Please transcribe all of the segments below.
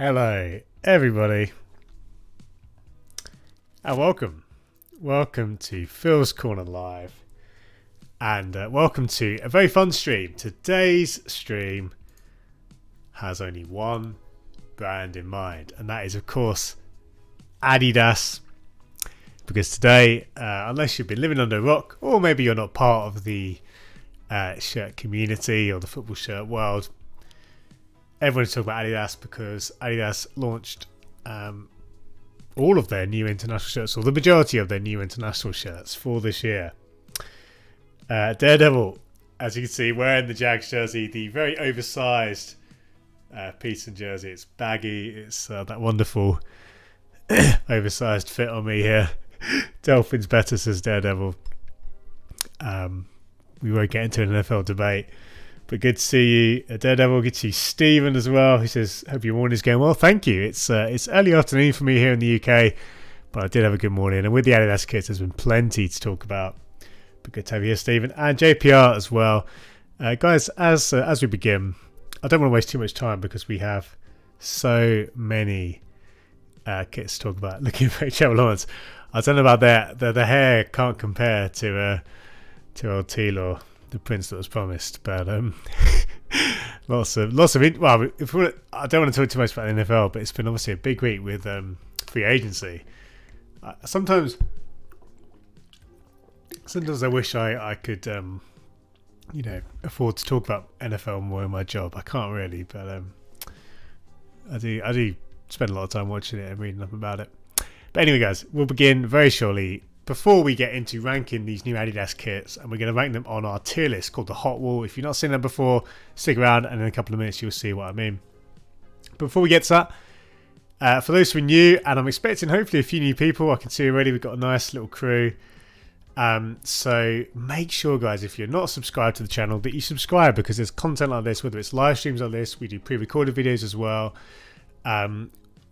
Hello, everybody, and welcome to Phil's Corner Live, and welcome to a very fun stream. Today's stream has only one brand in mind, and that is, of course, Adidas. Because today, unless you've been living under a rock, or maybe you're not part of the shirt community or the football shirt world, everyone's talking about Adidas because Adidas launched all of their new international shirts, or the majority of their new international shirts for this year. Daredevil, as you can see, wearing the Jags jersey, the very oversized Peterson jersey. It's baggy. It's that wonderful oversized fit on me here. Dolphins better, says Daredevil. We won't get into an NFL debate. But good to see you, Daredevil. Good to see Stephen as well. He says, hope your morning's going well. Thank you. It's early afternoon for me here in the UK, but I did have a good morning. And with the Adidas kits, there's been plenty to talk about. But good to have you here, Stephen. And JPR as well. Guys, as we begin, I don't want to waste too much time because we have so many kits to talk about. Looking for HL Lawrence. I don't know about that. The hair can't compare to old T-Law, the prince that was promised, but lots of well, I don't want to talk too much about the NFL, but it's been obviously a big week with free agency. Sometimes I wish I could afford to talk about NFL more in my job. I can't really, but I do spend a lot of time watching it and reading up about it. But anyway, guys, we'll begin very shortly. Before we get into ranking these new Adidas kits, and we're going to rank them on our tier list called the Hot Wall. If you've not seen that before, stick around, and in a couple of minutes you'll see what I mean. Before we get to that, for those who are new, and I'm expecting hopefully a few new people, I can see already we've got a nice little crew. So make sure, guys, if you're not subscribed to the channel, that you subscribe, because there's content like this, whether it's live streams like this, we do pre-recorded videos as well.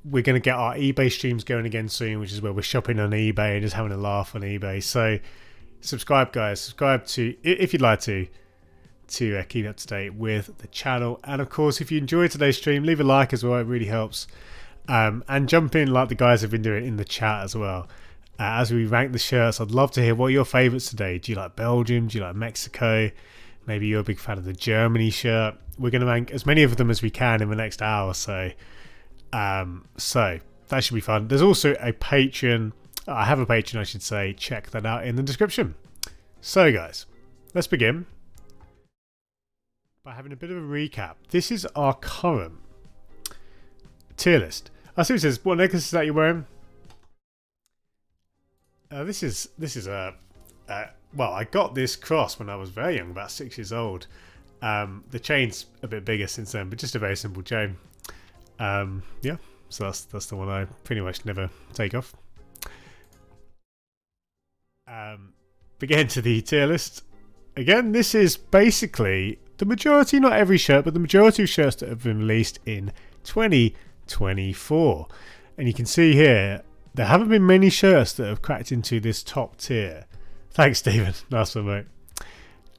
We're going to get our eBay streams going again soon, which is where we're shopping on eBay and just having a laugh on eBay. So subscribe, guys. Subscribe to, if you'd like to keep up to date with the channel. And of course, if you enjoyed today's stream, leave a like as well. It really helps. And jump in like the guys have been doing in the chat as well. As we rank the shirts, I'd love to hear what are your favourites today. Do you like Belgium? Do you like Mexico? Maybe you're a big fan of the Germany shirt. We're going to rank as many of them as we can in the next hour or so. So that should be fun. There's also a Patreon. I have a Patreon, I should say. Check that out in the description. So, guys, let's begin by having a bit of a recap. This is our current tier list. I see it says, what necklace is that you're wearing? This is well, I got this cross when I was very young, about 6 years old. The chain's a bit bigger since then, but just a very simple chain. Yeah, so that's the one I pretty much never take off. Begin to the tier list. Again, this is basically the majority, not every shirt, but the majority of shirts that have been released in 2024. And you can see here, there haven't been many shirts that have cracked into this top tier. Thanks, Stephen. Nice one,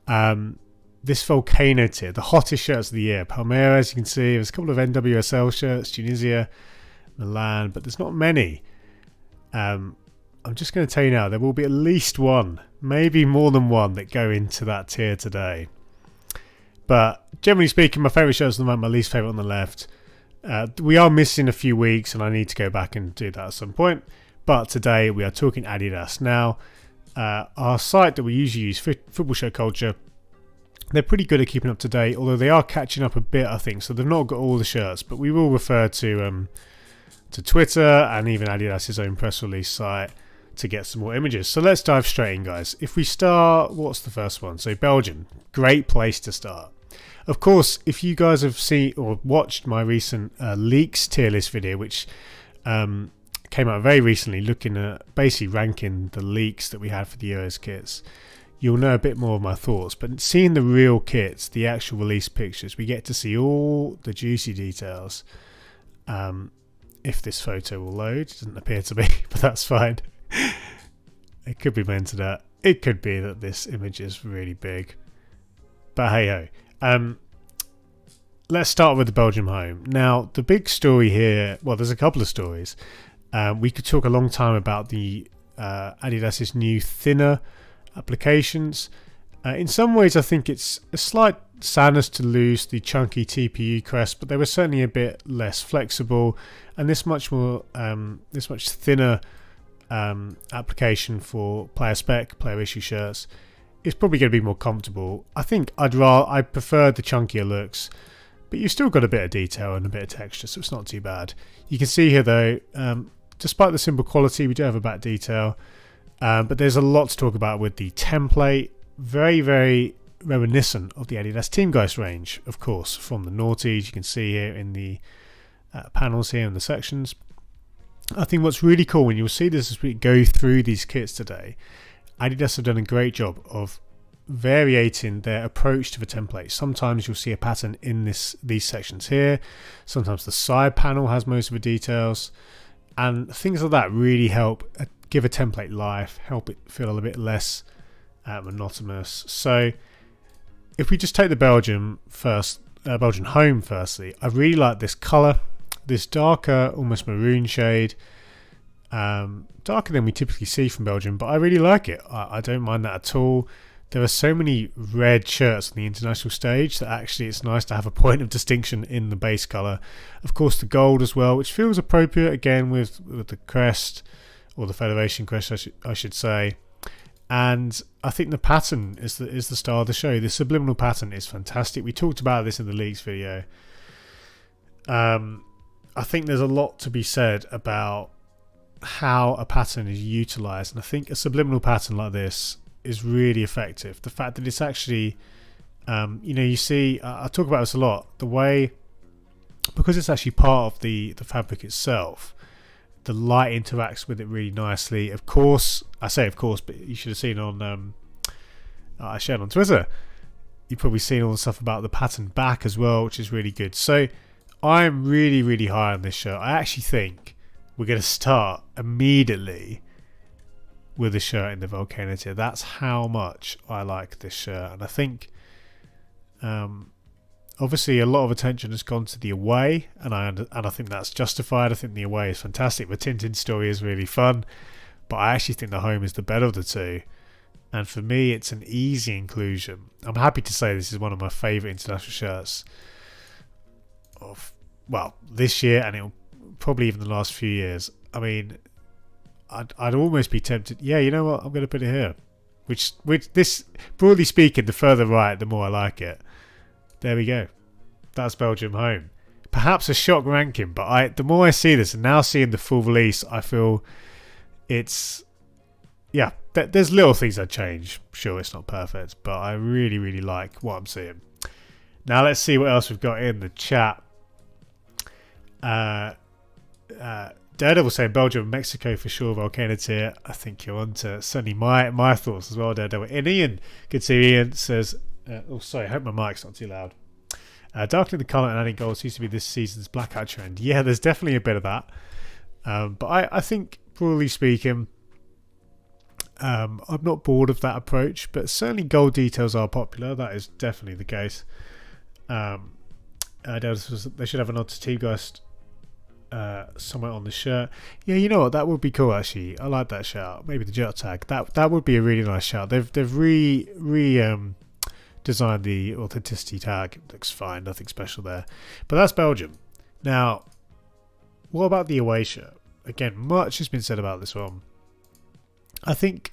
mate. This volcano tier, the hottest shirts of the year. Palmeiras, as you can see, there's a couple of NWSL shirts, Tunisia, Milan, but there's not many. I'm just going to tell you now, there will be at least one, maybe more than one, that go into that tier today. But generally speaking, my favourite shirts on the right, my least favourite on the left. We are missing a few weeks, and I need to go back and do that at some point. But today we are talking Adidas. Now, our site that we usually use, Football Shirt Culture, they're pretty good at keeping up to date, although they are catching up a bit, I think. So they've not got all the shirts, but we will refer to Twitter and even Adidas' own press release site to get some more images. So let's dive straight in, guys. If we start, what's the first one? So Belgium, great place to start. Of course, if you guys have seen or watched my recent leaks tier list video, which came out very recently, looking at basically ranking the leaks that we had for the Euros kits, you'll know a bit more of my thoughts. But seeing the real kits, the actual release pictures, we get to see all the juicy details. If this photo will load, it doesn't appear to be, but that's fine. It could be meant to that. It could be that this image is really big. But hey ho. let's start with the Belgium home. Now, the big story here, well, there's a couple of stories. We could talk a long time about the Adidas's new thinner applications. In some ways, I think it's a slight sadness to lose the chunky TPU crest, but they were certainly a bit less flexible, and this much thinner application for player spec, player issue shirts is probably going to be more comfortable. I think I prefer the chunkier looks, but you've still got a bit of detail and a bit of texture, so it's not too bad. You can see here though, despite the simple quality, we do have a back detail, but there's a lot to talk about with the template. Very, very reminiscent of the Adidas Teamgeist range, of course, from the noughties. You can see here in the panels here in the sections. I think what's really cool, and you'll see this as we go through these kits today, Adidas have done a great job of variating their approach to the template. Sometimes you'll see a pattern in these sections here. Sometimes the side panel has most of the details, and things like that really help give a template life, help it feel a bit less monotonous. So if we just take the Belgium home firstly, I really like this colour, this darker, almost maroon shade, darker than we typically see from Belgium, but I really like it. I don't mind that at all. There are so many red shirts on the international stage that actually it's nice to have a point of distinction in the base colour. Of course, the gold as well, which feels appropriate again with the crest, or the Federation crest I should say. And I think the pattern is the star of the show. The subliminal pattern is fantastic. We talked about this in the leaks video. I think there's a lot to be said about how a pattern is utilized, and I think a subliminal pattern like this is really effective. The fact that it's actually, you see, I talk about this a lot, the way, because it's actually part of the fabric itself, the light interacts with it really nicely. Of course, I say of course, but you should have seen on, I shared on Twitter, you've probably seen all the stuff about the pattern back as well, which is really good. So I'm really, really high on this shirt. I actually think we're going to start immediately with the shirt in the Volcano tier. That's how much I like this shirt. And I think obviously a lot of attention has gone to the away, and I think that's justified. I think the away is fantastic. The Tintin story is really fun, but I actually think the home is the better of the two. And for me, it's an easy inclusion. I'm happy to say this is one of my favourite international shirts of, well, this year, and it'll probably even the last few years. I mean, I'd almost be tempted. Yeah, you know what? I'm going to put it here. Which this, broadly speaking, the further right, the more I like it. There we go. That's Belgium home. Perhaps a shock ranking, but the more I see this, and now seeing the full release, I feel it's, yeah, there's little things I'd change. Sure, it's not perfect, but I really, really like what I'm seeing. Now let's see what else we've got in the chat. Daredevil saying Belgium and Mexico for sure, Volcano tier. I think you're on to certainly my thoughts as well, Daredevil. And Ian, good to see Ian, says, sorry, I hope my mic's not too loud. Darkening the colour and adding gold seems to be this season's blackout trend. Yeah, there's definitely a bit of that. But I think, broadly speaking, I'm not bored of that approach, but certainly gold details are popular. That is definitely the case. They should have a nod to Teamgeist somewhere on the shirt. Yeah, you know what? That would be cool, actually. I like that shout. Maybe the jet tag. That would be a really nice shout. They've designed the authenticity tag. It looks fine. Nothing special there. But that's Belgium. Now, what about the away shirt? Again, much has been said about this one. I think,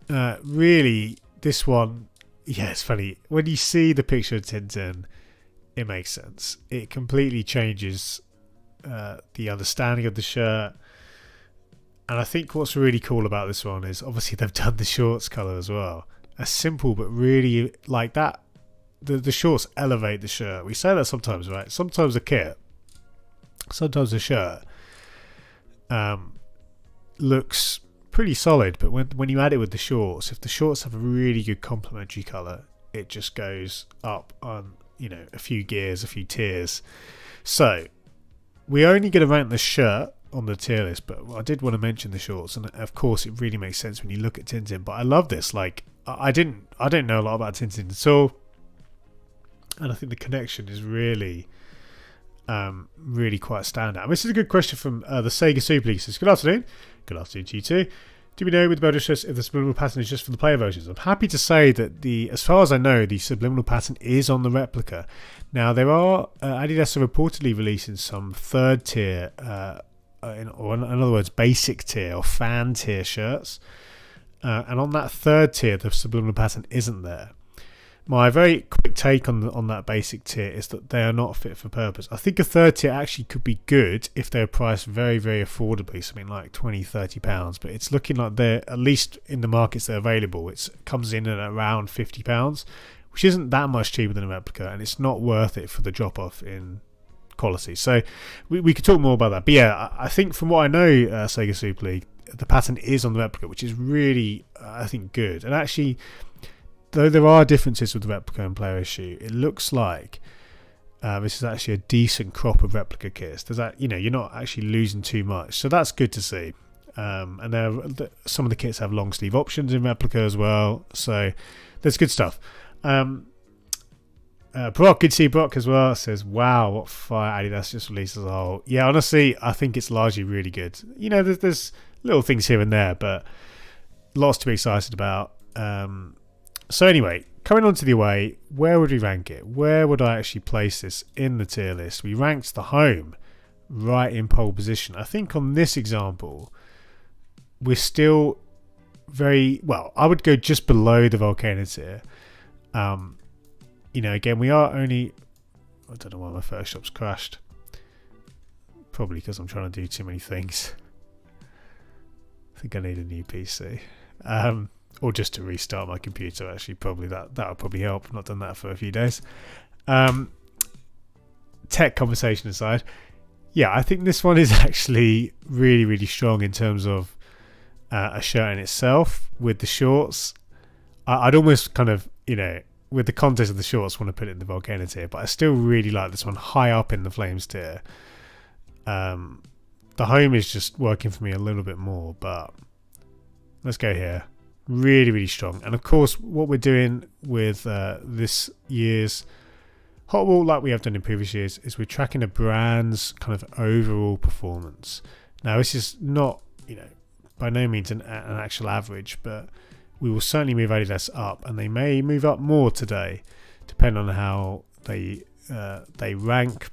really, this one, yeah, it's funny. When you see the picture of Tintin, it makes sense. It completely changes the understanding of the shirt. And I think what's really cool about this one is, obviously, they've done the shorts colour as well. A simple, but really, like that, the shorts elevate the shirt. We say that sometimes, right? Sometimes a kit, sometimes a shirt looks pretty solid, but when you add it with the shorts, if the shorts have a really good complementary colour, it just goes up on, a few gears, a few tiers. So we're only going to rank the shirt on the tier list, but I did want to mention the shorts, and of course it really makes sense when you look at Tintin. But I love this. Like, I didn't know a lot about Tintin at all. and I think the connection is really really quite standout. This is a good question from the Sega Super League. Says, good afternoon to you too. Do we know with the Belgian shirts if the subliminal pattern is just for the player versions? I'm happy to say that as far as I know, the subliminal pattern is on the replica. Now there are Adidas are reportedly releasing some third tier, or in other words, basic tier or fan tier shirts, and on that third tier, the subliminal pattern isn't there. My very quick take on that basic tier is that they are not fit for purpose. I think a third tier actually could be good if they're priced very, very affordably, something like £20-30, but it's looking like they're, at least in the markets that are available, it comes in at around £50, which isn't that much cheaper than a replica, and it's not worth it for the drop-off in quality. So we could talk more about that. But yeah, I think from what I know, Sega Super League, the pattern is on the replica, which is really, I think, good. And actually, though there are differences with the replica and player issue, it looks like this is actually a decent crop of replica kits. There's that, you're not actually losing too much, so that's good to see. And some of the kits have long sleeve options in replica as well, so there's good stuff. Brock, good to see Brock as well. Says, "Wow, what fire Adidas just released as a whole." Yeah, honestly, I think it's largely really good. There's little things here and there, but lots to be excited about. So anyway, coming on to the away, where would we rank it? Where would I actually place this in the tier list? We ranked the home right in pole position. I think on this example, we're still very well. I would go just below the volcano tier. Again, we are only. I don't know why my Photoshop's crashed. Probably because I'm trying to do too many things. I think I need a new PC. Or just to restart my computer, actually. Probably that would probably help. I've not done that for a few days. Tech conversation aside, yeah, I think this one is actually really, really strong in terms of a shirt in itself with the shorts. I'd almost kind of, with the context of the shorts, want to put it in the volcano tier, but I still really like this one high up in the flames tier. The home is just working for me a little bit more, but let's go here. Really, really strong. And of course, what we're doing with this year's Hot Wall, like we have done in previous years, is we're tracking a brand's kind of overall performance. Now, this is not, by no means an actual average, but we will certainly move Adidas up, and they may move up more today, depending on how they rank.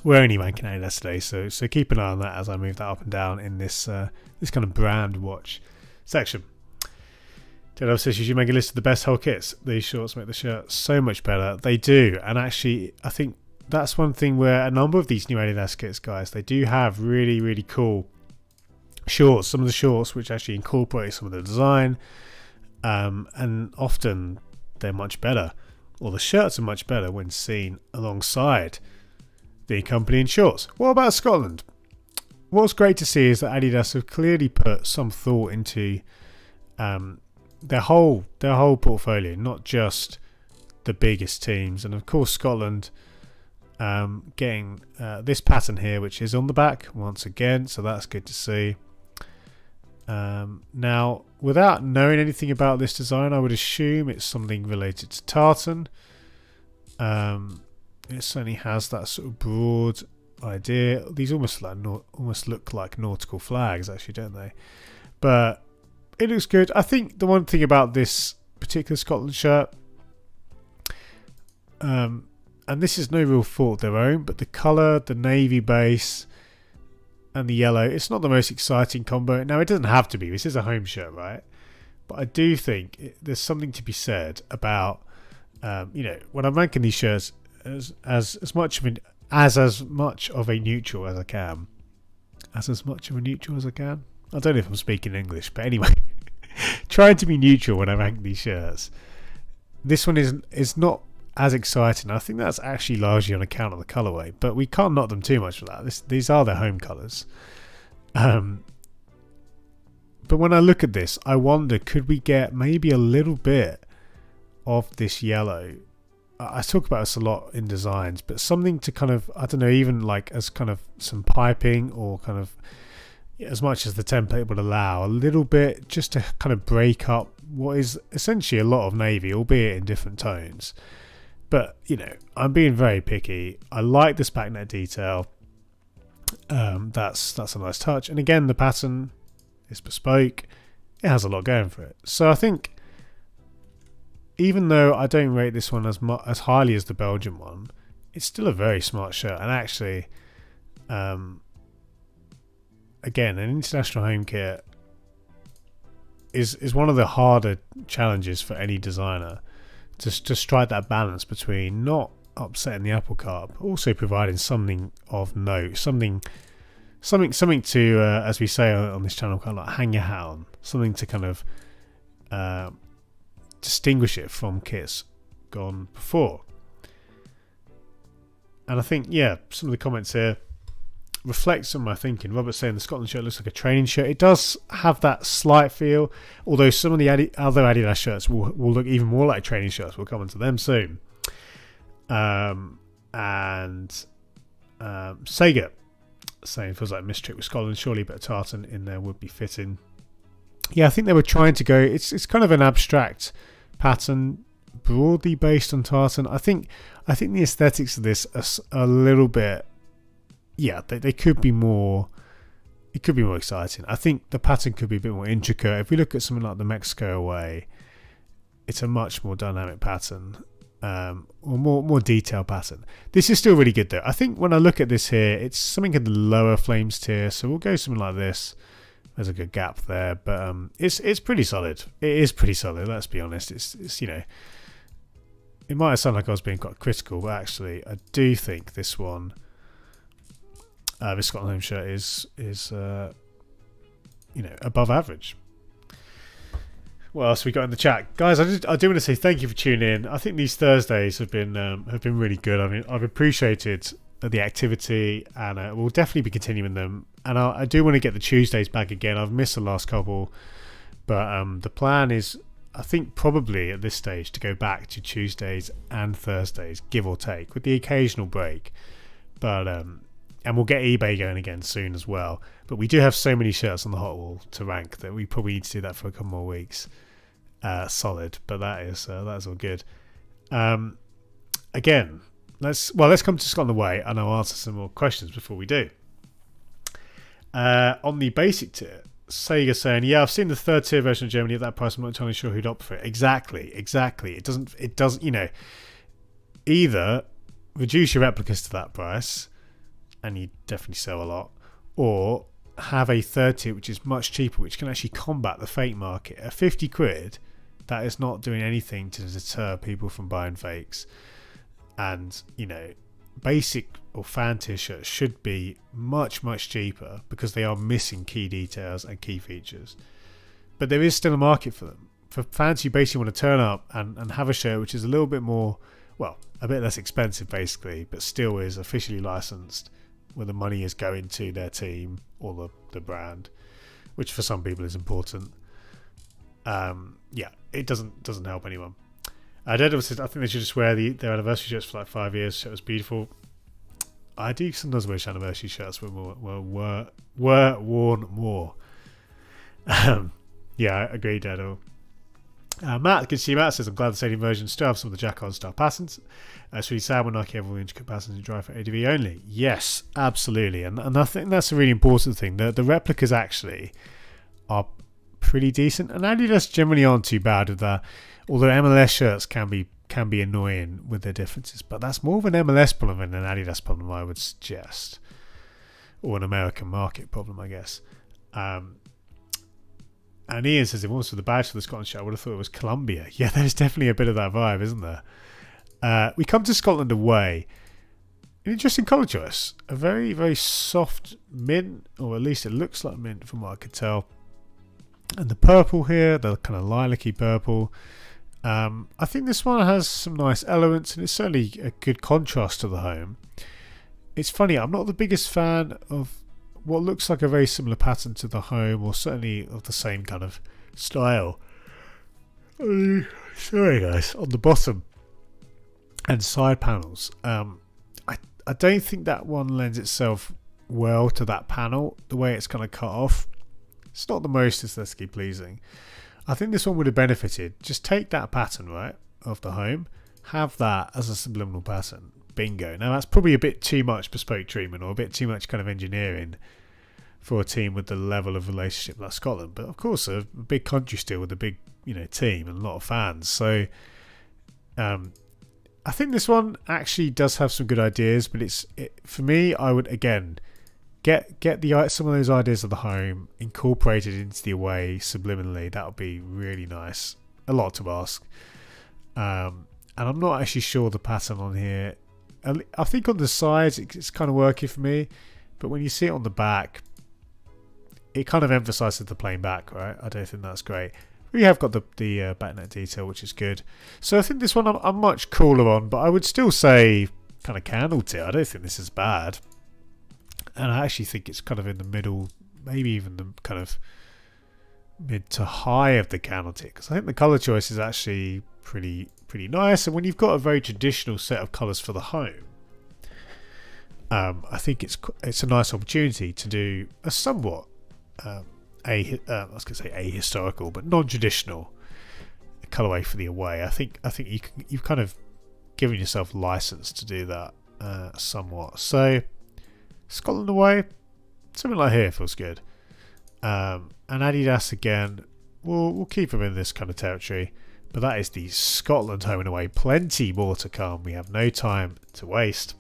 We're only ranking Adidas today, so keep an eye on that as I move that up and down in this this kind of brand watch section. Dad says you should make a list of the best whole kits. These shorts make the shirt so much better. They do, and actually, I think that's one thing where a number of these new Adidas kits, guys, they do have really, really cool shorts. Some of the shorts which actually incorporate some of the design, and often they're much better, or the shirts are much better when seen alongside the accompanying shorts. What about Scotland? What's great to see is that Adidas have clearly put some thought into their whole portfolio, not just the biggest teams. And of course, Scotland getting this pattern here, which is on the back once again, so that's good to see. Now, without knowing anything about this design, I would assume it's something related to tartan. It certainly has that sort of broad idea. These almost look like nautical flags, actually, don't they? But it looks good. I think the one thing about this particular Scotland shirt, and this is no real fault of their own, but the colour, the navy base, and the yellow, it's not the most exciting combo. Now, it doesn't have to be. This is a home shirt, right? But I do think there's something to be said about, when I'm ranking these shirts as much of a neutral as I can. As much of a neutral as I can. I don't know if I'm speaking English, but anyway, trying to be neutral when I rank these shirts. This one is not as exciting. I think that's actually largely on account of the colourway, but we can't knock them too much for that. These are their home colours. But when I look at this, I wonder, could we get maybe a little bit of this yellow? I talk about this a lot in designs, but something to kind of, I don't know, even like as kind of some piping, or kind of as much as the template would allow, a little bit just to kind of break up what is essentially a lot of navy, albeit in different tones. But, I'm being very picky. I like this back neck detail. That's a nice touch. And again, the pattern is bespoke. It has a lot going for it. So I think, even though I don't rate this one as highly as the Belgian one, it's still a very smart shirt. And actually, again, an international home kit is one of the harder challenges for any designer to strike that balance between not upsetting the apple cart, but also providing something of note, something to, as we say on this channel, kind of like hang your hat on, something to kind of distinguish it from kits gone before. And I think, some of the comments here reflect some of my thinking. Robert's saying the Scotland shirt looks like a training shirt. It does have that slight feel, although some of the other Adidas shirts will look even more like training shirts. We'll come on to them soon. Sega saying feels like a mistrick with Scotland. Surely a bit of tartan in there would be fitting. Yeah, I think they were trying to go. It's kind of an abstract pattern, broadly based on tartan. I think the aesthetics of this are a little bit. Yeah, they could be more. It could be more exciting. I think the pattern could be a bit more intricate. If we look at something like the Mexico away, it's a much more dynamic pattern, or more detailed pattern. This is still really good though. I think when I look at this here, it's something in the lower flames tier. So we'll go something like this. There's a good gap there, but it's pretty solid. It is pretty solid. Let's be honest. It's it might sound like I was being quite critical, but actually I do think this one. This Scotland home shirt is above average. What else we got in the chat, guys? I do want to say thank you for tuning in. I think these Thursdays have been really good. I mean, I've appreciated the activity, and we'll definitely be continuing them. And I do want to get the Tuesdays back again. I've missed the last couple, but the plan is, I think, probably at this stage to go back to Tuesdays and Thursdays, give or take, with the occasional break. But and we'll get eBay going again soon as well. But we do have so many shirts on the hot wall to rank that we probably need to do that for a couple more weeks. Solid, but that's all good. Again, let's come to Scotland away, and I'll answer some more questions before we do. On the basic tier, Sega saying, yeah, I've seen the third tier version of Germany at that price. I'm not entirely sure who'd opt for it. Exactly. It doesn't. Either reduce your replicas to that price, and you definitely sell a lot, or have a third tier which is much cheaper, which can actually combat the fake market. At 50 quid, that is not doing anything to deter people from buying fakes. And basic or fan tier shirts should be much cheaper because they are missing key details and key features. But there is still a market for them. For fans who basically want to turn up and have a shirt which is a little bit more, well, a bit less expensive basically, but still is officially licensed, where the money is going to their team or the brand, which for some people is important. It doesn't help anyone. Daredevil says, I think they should just wear their anniversary shirts for like 5 years. It was beautiful. I do sometimes wish anniversary shirts were worn more. I agree, Daredevil. Matt, good to see you. Matt says, I'm glad the stadium version still have some of the Jack-on style patterns. It's really sad when Nike have all the intricate patterns and drive for ADV only. Yes, absolutely. And I think that's a really important thing. The replicas actually are pretty decent, and Adidas generally aren't too bad with that. Although MLS shirts can be annoying with their differences, but that's more of an MLS problem than an Adidas problem, I would suggest, or an American market problem, I guess. And Ian says, if it was for the badge for the Scotland shirt, I would have thought it was Colombia. Yeah, there's definitely a bit of that vibe, isn't there? We come to Scotland away. An interesting colour choice. A very, very soft mint, or at least it looks like mint from what I could tell. And the purple here, the kind of lilac-y purple. I think this one has some nice elements, and it's certainly a good contrast to the home. It's funny, I'm not the biggest fan of what looks like a very similar pattern to the home, or certainly of the same kind of style. Sorry guys, on the bottom and side panels. I don't think that one lends itself well to that panel, the way it's kind of cut off. It's not the most aesthetically pleasing. I think this one would have benefited. Just take that pattern, right, of the home, have that as a subliminal pattern. Bingo. Now that's probably a bit too much bespoke treatment or a bit too much kind of engineering for a team with the level of relationship like Scotland, but of course a big country still with a big team and a lot of fans. So I think this one actually does have some good ideas, but for me, I would again get some of those ideas of the home incorporated into the away subliminally. That would be really nice. A lot to ask, and I'm not actually sure the pattern on here. I think on the sides it's kind of working for me, but when you see it on the back, it kind of emphasises the plain back, right? I don't think that's great. We have got the back net detail, which is good. So I think this one I'm much cooler on, but I would still say kind of candle tier. I don't think this is bad, and I actually think it's kind of in the middle, maybe even the kind of mid to high of the candle tier, because I think the colour choice is actually pretty nice. And when you've got a very traditional set of colours for the home, I think it's a nice opportunity to do a somewhat I was going to say ahistorical, but non-traditional colourway for the away. I think you've kind of given yourself license to do that somewhat. So Scotland away, something like here feels good. And Adidas again, we'll keep them in this kind of territory. But that is the Scotland home and away. Plenty more to come. We have no time to waste.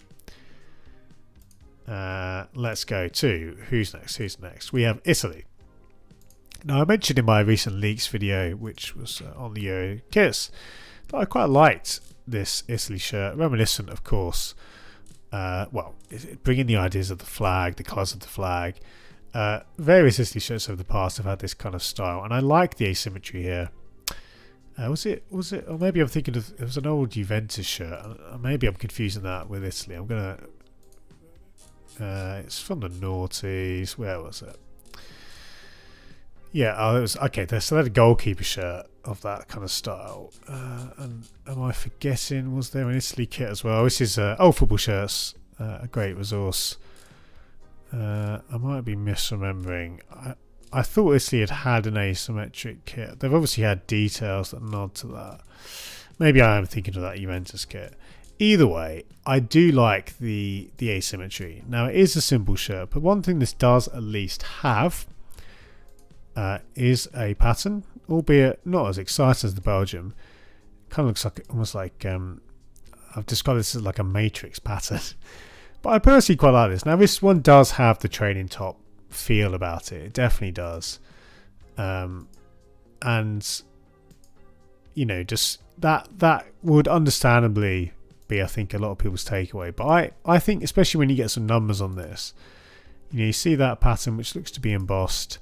Let's go to who's next. We have Italy. Now I mentioned in my recent leaks video, which was on the Euro kits, that I quite liked this Italy shirt, reminiscent of course, bringing the ideas of the flag, the colours of the flag. Various Italy shirts over the past have had this kind of style, and I like the asymmetry here. Was it, or maybe I'm thinking of, it was an old Juventus shirt. Maybe I'm confusing that with Italy. I'm gonna. It's from the noughties. Where was it? Yeah, it was okay. So they had a goalkeeper shirt of that kind of style. And am I forgetting? Was there an Italy kit as well? This is old football shirts. A great resource. I might be misremembering. I thought Italy had an asymmetric kit. They've obviously had details that nod to that. Maybe I am thinking of that Juventus kit. Either way, I do like the asymmetry. Now, it is a simple shirt, but one thing this does at least have is a pattern, albeit not as exciting as the Belgium. Kind of looks like almost like I've described this as like a matrix pattern. But I personally quite like this. Now, this one does have the training top feel about it. It definitely does. And just that would understandably be, I think, a lot of people's takeaway. But I think, especially when you get some numbers on this, you see that pattern which looks to be embossed.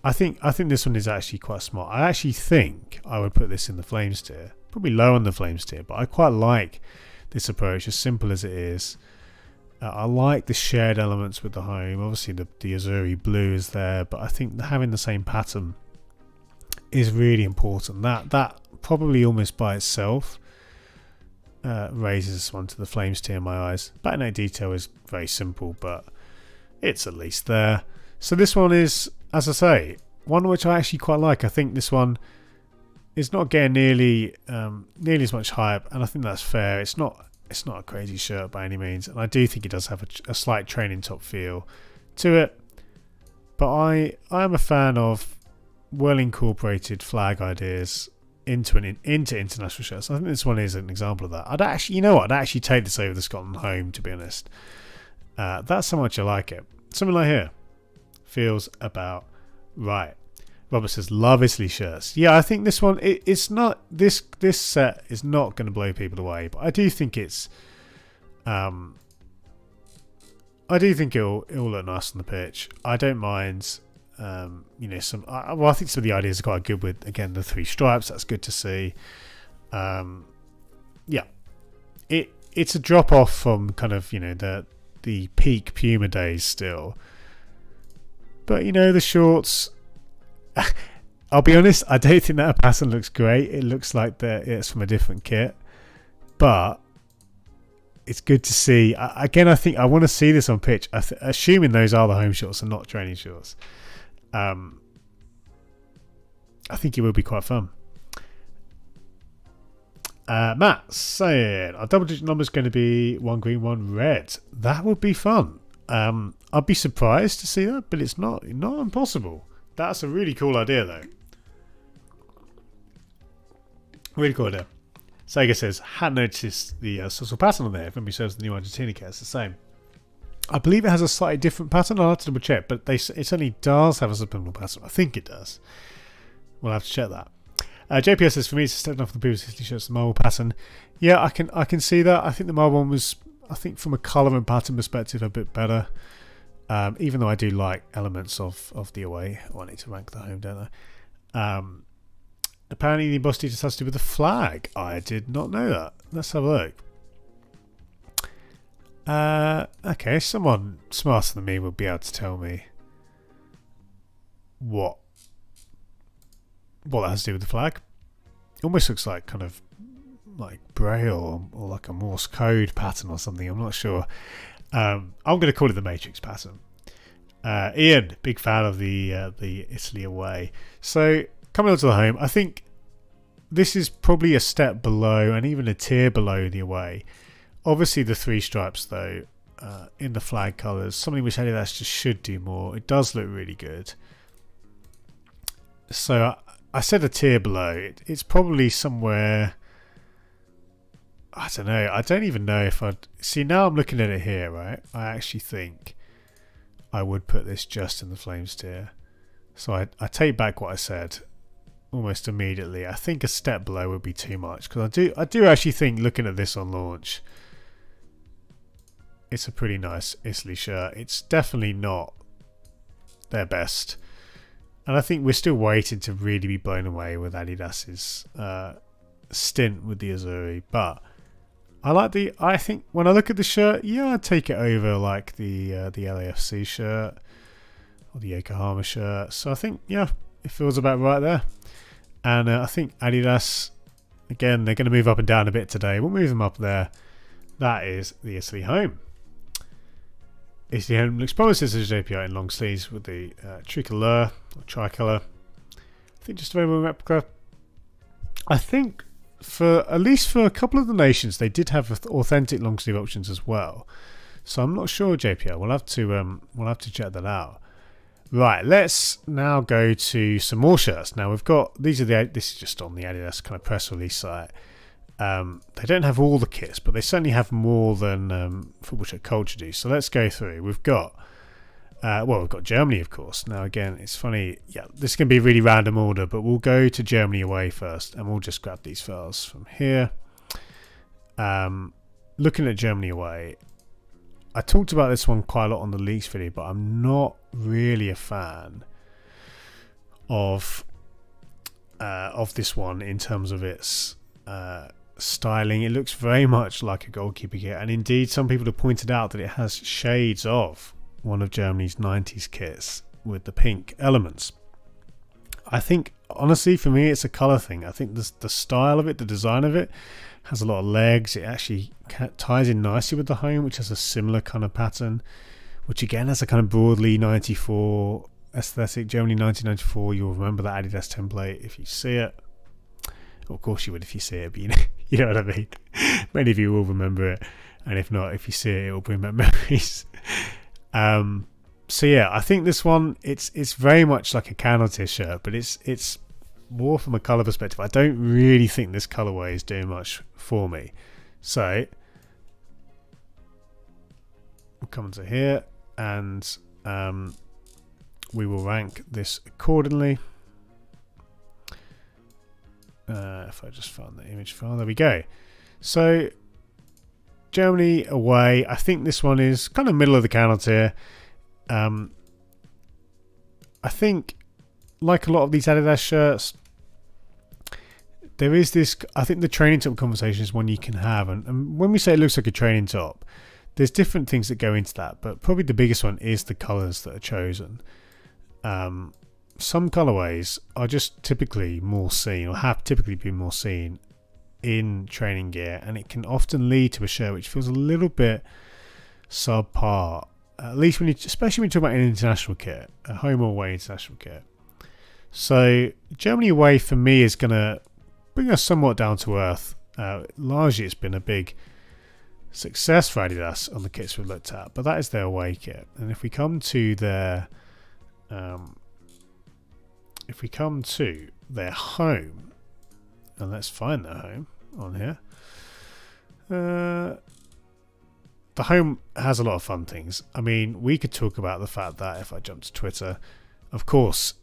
I think this one is actually quite smart. I actually think I would put this in the Flames tier, probably low on the Flames tier, but I quite like this approach, as simple as it is. I like the shared elements with the home. Obviously the Azuri blue is there, but I think having the same pattern is really important. That probably almost by itself raises this one to the Flames tier in my eyes. Backnet detail is very simple, but it's at least there. So this one is, as I say, one which I actually quite like. I think this one is not getting nearly as much hype, and I think that's fair. It's not a crazy shirt by any means, and I do think it does have a slight training top feel to it. But I am a fan of well incorporated flag ideas into international shirts. I think this one is an example of that. I'd actually take this over the Scotland home, to be honest. That's how much I like it. Something like here feels about right. Robert says, love Italy shirts. Yeah, I think this one, it's not, this set is not going to blow people away, but I do think it's, I do think it'll look nice on the pitch. I don't mind, I think some of the ideas are quite good with, again, the 3 stripes. That's good to see. It's a drop off from kind of, the peak Puma days still. But, the shorts, I'll be honest, I don't think that pattern looks great. It looks like it's from a different kit, but it's good to see. Again, I think I want to see this on pitch. Assuming those are the home shorts and not training shorts, I think it will be quite fun. Matt saying our double digit number is going to be one green, one red. That would be fun. I'd be surprised to see that, but it's not impossible. That's a really cool idea, though. Really cool idea. Sega says, hadn't noticed the social pattern on there. If memory serves, the new Argentina kit, it's the same. I believe it has a slightly different pattern. I'll have to double check, but it certainly does have a subliminal pattern. I think it does. We'll have to check that. JPS says, for me, it's a step off the previous Italy shirts, the marble pattern. Yeah, I can see that. I think the marble one was, I think from a colour and pattern perspective, a bit better. Even though I do like elements of the away. Oh, I need to rank the home, don't I? Apparently the embossed just has to do with the flag. I did not know that. Let's have a look. Okay, someone smarter than me will be able to tell me what that has to do with the flag. It almost looks like kind of like Braille or like a Morse code pattern or something. I'm not sure. I'm going to call it the Matrix pattern. Ian, big fan of the Italy away. So coming on to the home, I think this is probably a step below and even a tier below the away. Obviously the three stripes though, in the flag colours, something which Adidas just should do more. It does look really good. So I said a tier below. It's probably somewhere, I don't know. I don't even know if I'd... See, now I'm looking at it here, right? I actually think I would put this just in the Flames tier. So I take back what I said almost immediately. I think a step below would be too much. Because I do actually think, looking at this on launch, it's a pretty nice Italy shirt. It's definitely not their best. And I think we're still waiting to really be blown away with Adidas's stint with the Azzurri. But I think when I look at the shirt, yeah, I'd take it over like the LAFC shirt or the Yokohama shirt. So I think, yeah, it feels about right there. And I think Adidas, again, they're going to move up and down a bit today. We'll move them up there. That is the Italy home. Italy home looks promising as a JPI in long sleeves with the tricolour or tricolour. I think just a very well replica. I think for at least for a couple of the nations, they did have authentic long sleeve options as well. So I'm not sure, JPL. We'll have to check that out. Right, let's now go to some more shirts. Now we've got this is just on the Adidas kind of press release site. They don't have all the kits, but they certainly have more than Football Shirt Culture do. So let's go through. We've got we've got Germany, of course. Now again, it's funny. Yeah, this is going to be a really random order, but we'll go to Germany away first, and we'll just grab these files from here. Looking at Germany away, I talked about this one quite a lot on the leaks video, but I'm not really a fan of this one in terms of its styling. It looks very much like a goalkeeper kit, and indeed some people have pointed out that it has shades of one of Germany's 90s kits with the pink elements. I think honestly for me it's a colour thing. I think the style of it, the design of it has a lot of legs. It actually ties in nicely with the home, which has a similar kind of pattern, which again has a kind of broadly 94 aesthetic. Germany 1994, you'll remember that Adidas template if you see it. Of course you would if you see it, but you know what I mean. Many of you will remember it, and if not, if you see it, it will bring back memories. So yeah, I think this one it's very much like a Canotier shirt, but it's more from a colour perspective. I don't really think this colourway is doing much for me. So we'll come to here, and we will rank this accordingly. If I just find the image file, there we go. So Germany away, I think this one is kind of middle of the Canotier. I think like a lot of these Adidas shirts, there is this, I think the training top conversation is one you can have, and when we say it looks like a training top, there's different things that go into that, but probably the biggest one is the colours that are chosen. Some colourways are just typically more seen, or have typically been more seen in training gear, and it can often lead to a shirt which feels a little bit subpar, at least especially when you talk about an international kit, a home or away international kit. So Germany away for me is going to bring us somewhat down to earth Largely it's been a big success for Adidas on the kits we've looked at, but that is their away kit. And if we come to their home, and let's find their home on here. The home has a lot of fun things. I mean, we could talk about the fact that if I jump to Twitter, of course,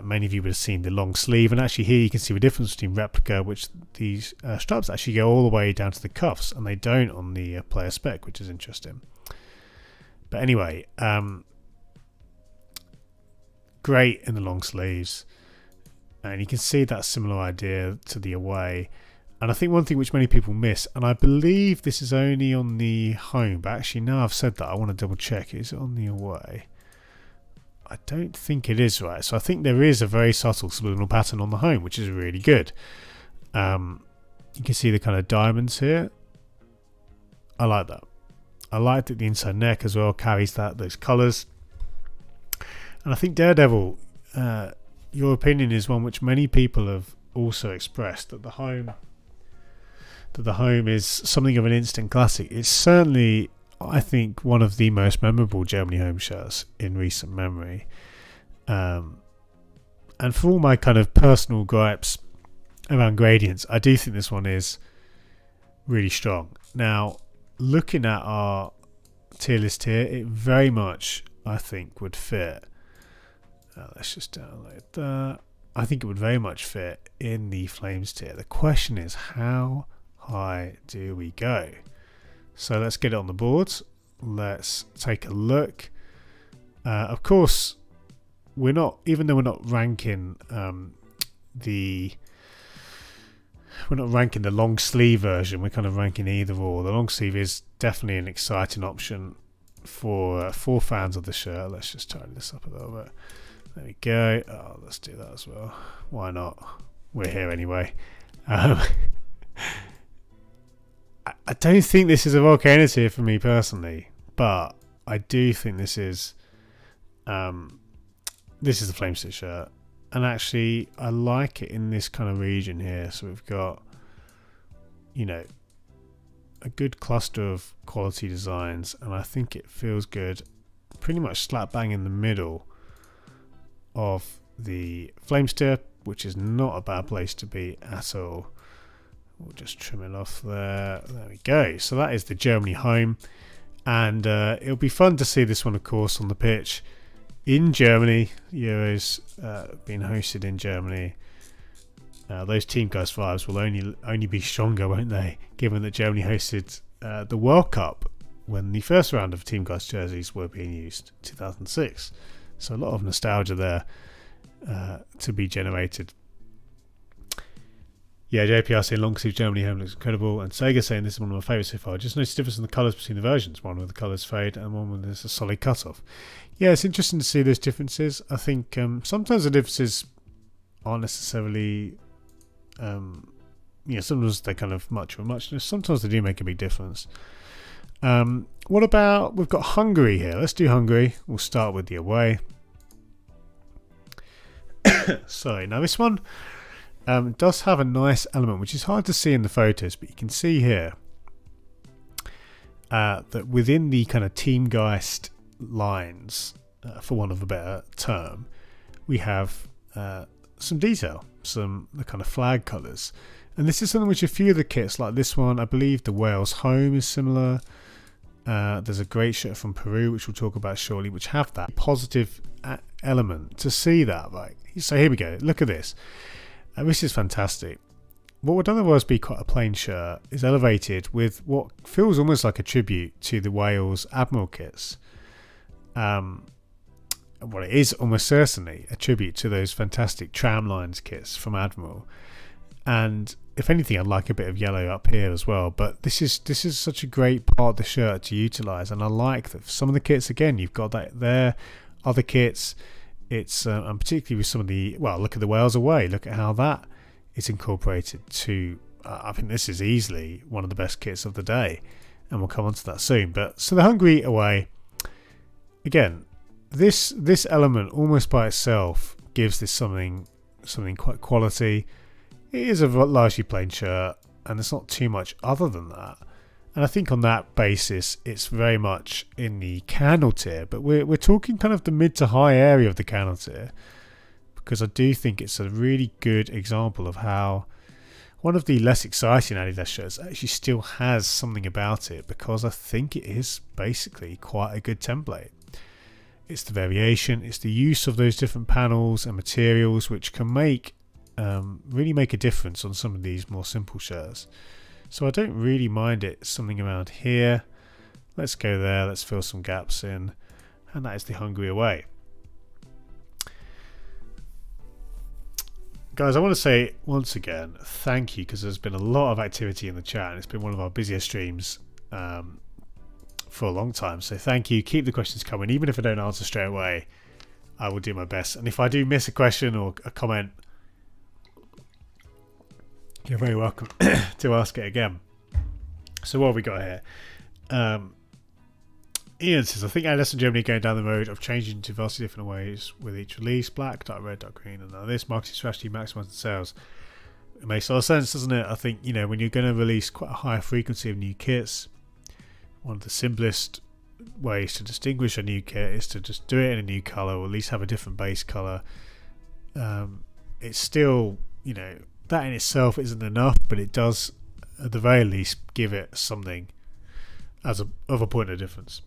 many of you would have seen the long sleeve, and actually here you can see the difference between replica, which these straps actually go all the way down to the cuffs, and they don't on the player spec, which is interesting. But anyway, great in the long sleeves, and you can see that similar idea to the away. And I think one thing which many people miss, and I believe this is only on the home, but actually now I've said that, I want to double check. Is it on the away? I don't think it is, right. So I think there is a very subtle subliminal pattern on the home, which is really good. You can see the kind of diamonds here. I like that. I like that the inside neck as well carries those colours. And I think Daredevil, your opinion is one which many people have also expressed, that the home is something of an instant classic. It's certainly, I think, one of the most memorable Germany home shirts in recent memory. And for all my kind of personal gripes around gradients, I do think this one is really strong. Now, looking at our tier list here, it very much, I think, would fit. Let's just download that. I think it would very much fit in the Flames tier. The question is, how high do we go? So let's get it on the board. Let's take a look. Of course, we're not, even though we're not ranking the long sleeve version, we're kind of ranking either or. The long sleeve is definitely an exciting option for fans of the shirt. Let's just tidy this up a little bit. There we go. Oh, let's do that as well. Why not? We're here anyway. I don't think this is a volcano tier for me personally, but I do think this is the Flamestick shirt, and actually I like it in this kind of region here. So we've got, you know, a good cluster of quality designs, and I think it feels good, pretty much slap bang in the middle of the Flamestick, which is not a bad place to be at all. We'll just trim it off there. There we go. So that is the Germany home, and it'll be fun to see this one, of course, on the pitch in Germany. Euros being hosted in Germany. Those Team Guys vibes will only be stronger, won't they? Given that Germany hosted the World Cup when the first round of Team Guys jerseys were being used, 2006. So a lot of nostalgia there to be generated. Yeah, JPR saying long sleeve Germany home looks incredible, and Sega saying this is one of my favourites so far. Just noticed the difference in the colours between the versions, one with the colours fade and one with a solid cut-off. Yeah, it's interesting to see those differences. I think sometimes the differences aren't necessarily, sometimes they're kind of much of a muchness. Sometimes they do make a big difference. What about, we've got Hungary here. Let's do Hungary. We'll start with the away. Sorry, now this one does have a nice element, which is hard to see in the photos, but you can see here that within the kind of Teamgeist lines, for want of a better term, we have some detail, the kind of flag colours. And this is something which a few of the kits, like this one, I believe the Wales home is similar. There's a great shirt from Peru, which we'll talk about shortly, which have that positive element to see that. Right. So here we go. Look at this. This is fantastic. What would otherwise be quite a plain shirt is elevated with what feels almost like a tribute to the Wales Admiral kits. Well, it is almost certainly a tribute to those fantastic tramlines kits from Admiral. And if anything, I'd like a bit of yellow up here as well. But this is such a great part of the shirt to utilise, and I like that some of the kits, again, you've got that there. Other kits, it's and particularly with some of the, well, look at the Wales away. Look at how that is incorporated to. I think this is easily one of the best kits of the day, and we'll come on to that soon. But so the Hungary away, again, this element almost by itself gives this something quite quality. It is a largely plain shirt. and there's not too much other than that. And I think on that basis, it's very much in the candle tier, but we're talking kind of the mid to high area of the candle tier, because I do think it's a really good example of how one of the less exciting Adidas shirts actually still has something about it, because I think it is basically quite a good template. It's the variation, it's the use of those different panels and materials which can really make a difference on some of these more simple shirts. So I don't really mind it. Something around here. Let's go there, let's fill some gaps in, and that is the Hungary away. Guys, I want to say once again thank you, because there's been a lot of activity in the chat and it's been one of our busiest streams for a long time. So thank you. Keep the questions coming. Even if I don't answer straight away, I will do my best. And if I do miss a question or a comment, you're very welcome to ask it again. So what have we got here? Ian says, I think Adidas and Germany are going down the road of changing to vastly different ways with each release. Black, dark red, dark green, and now this marketing strategy maximizing sales. It makes a lot of sense, doesn't it? I think, when you're going to release quite a high frequency of new kits, one of the simplest ways to distinguish a new kit is to just do it in a new colour, or at least have a different base colour. It's still, that in itself isn't enough, but it does at the very least give it something of a point of difference.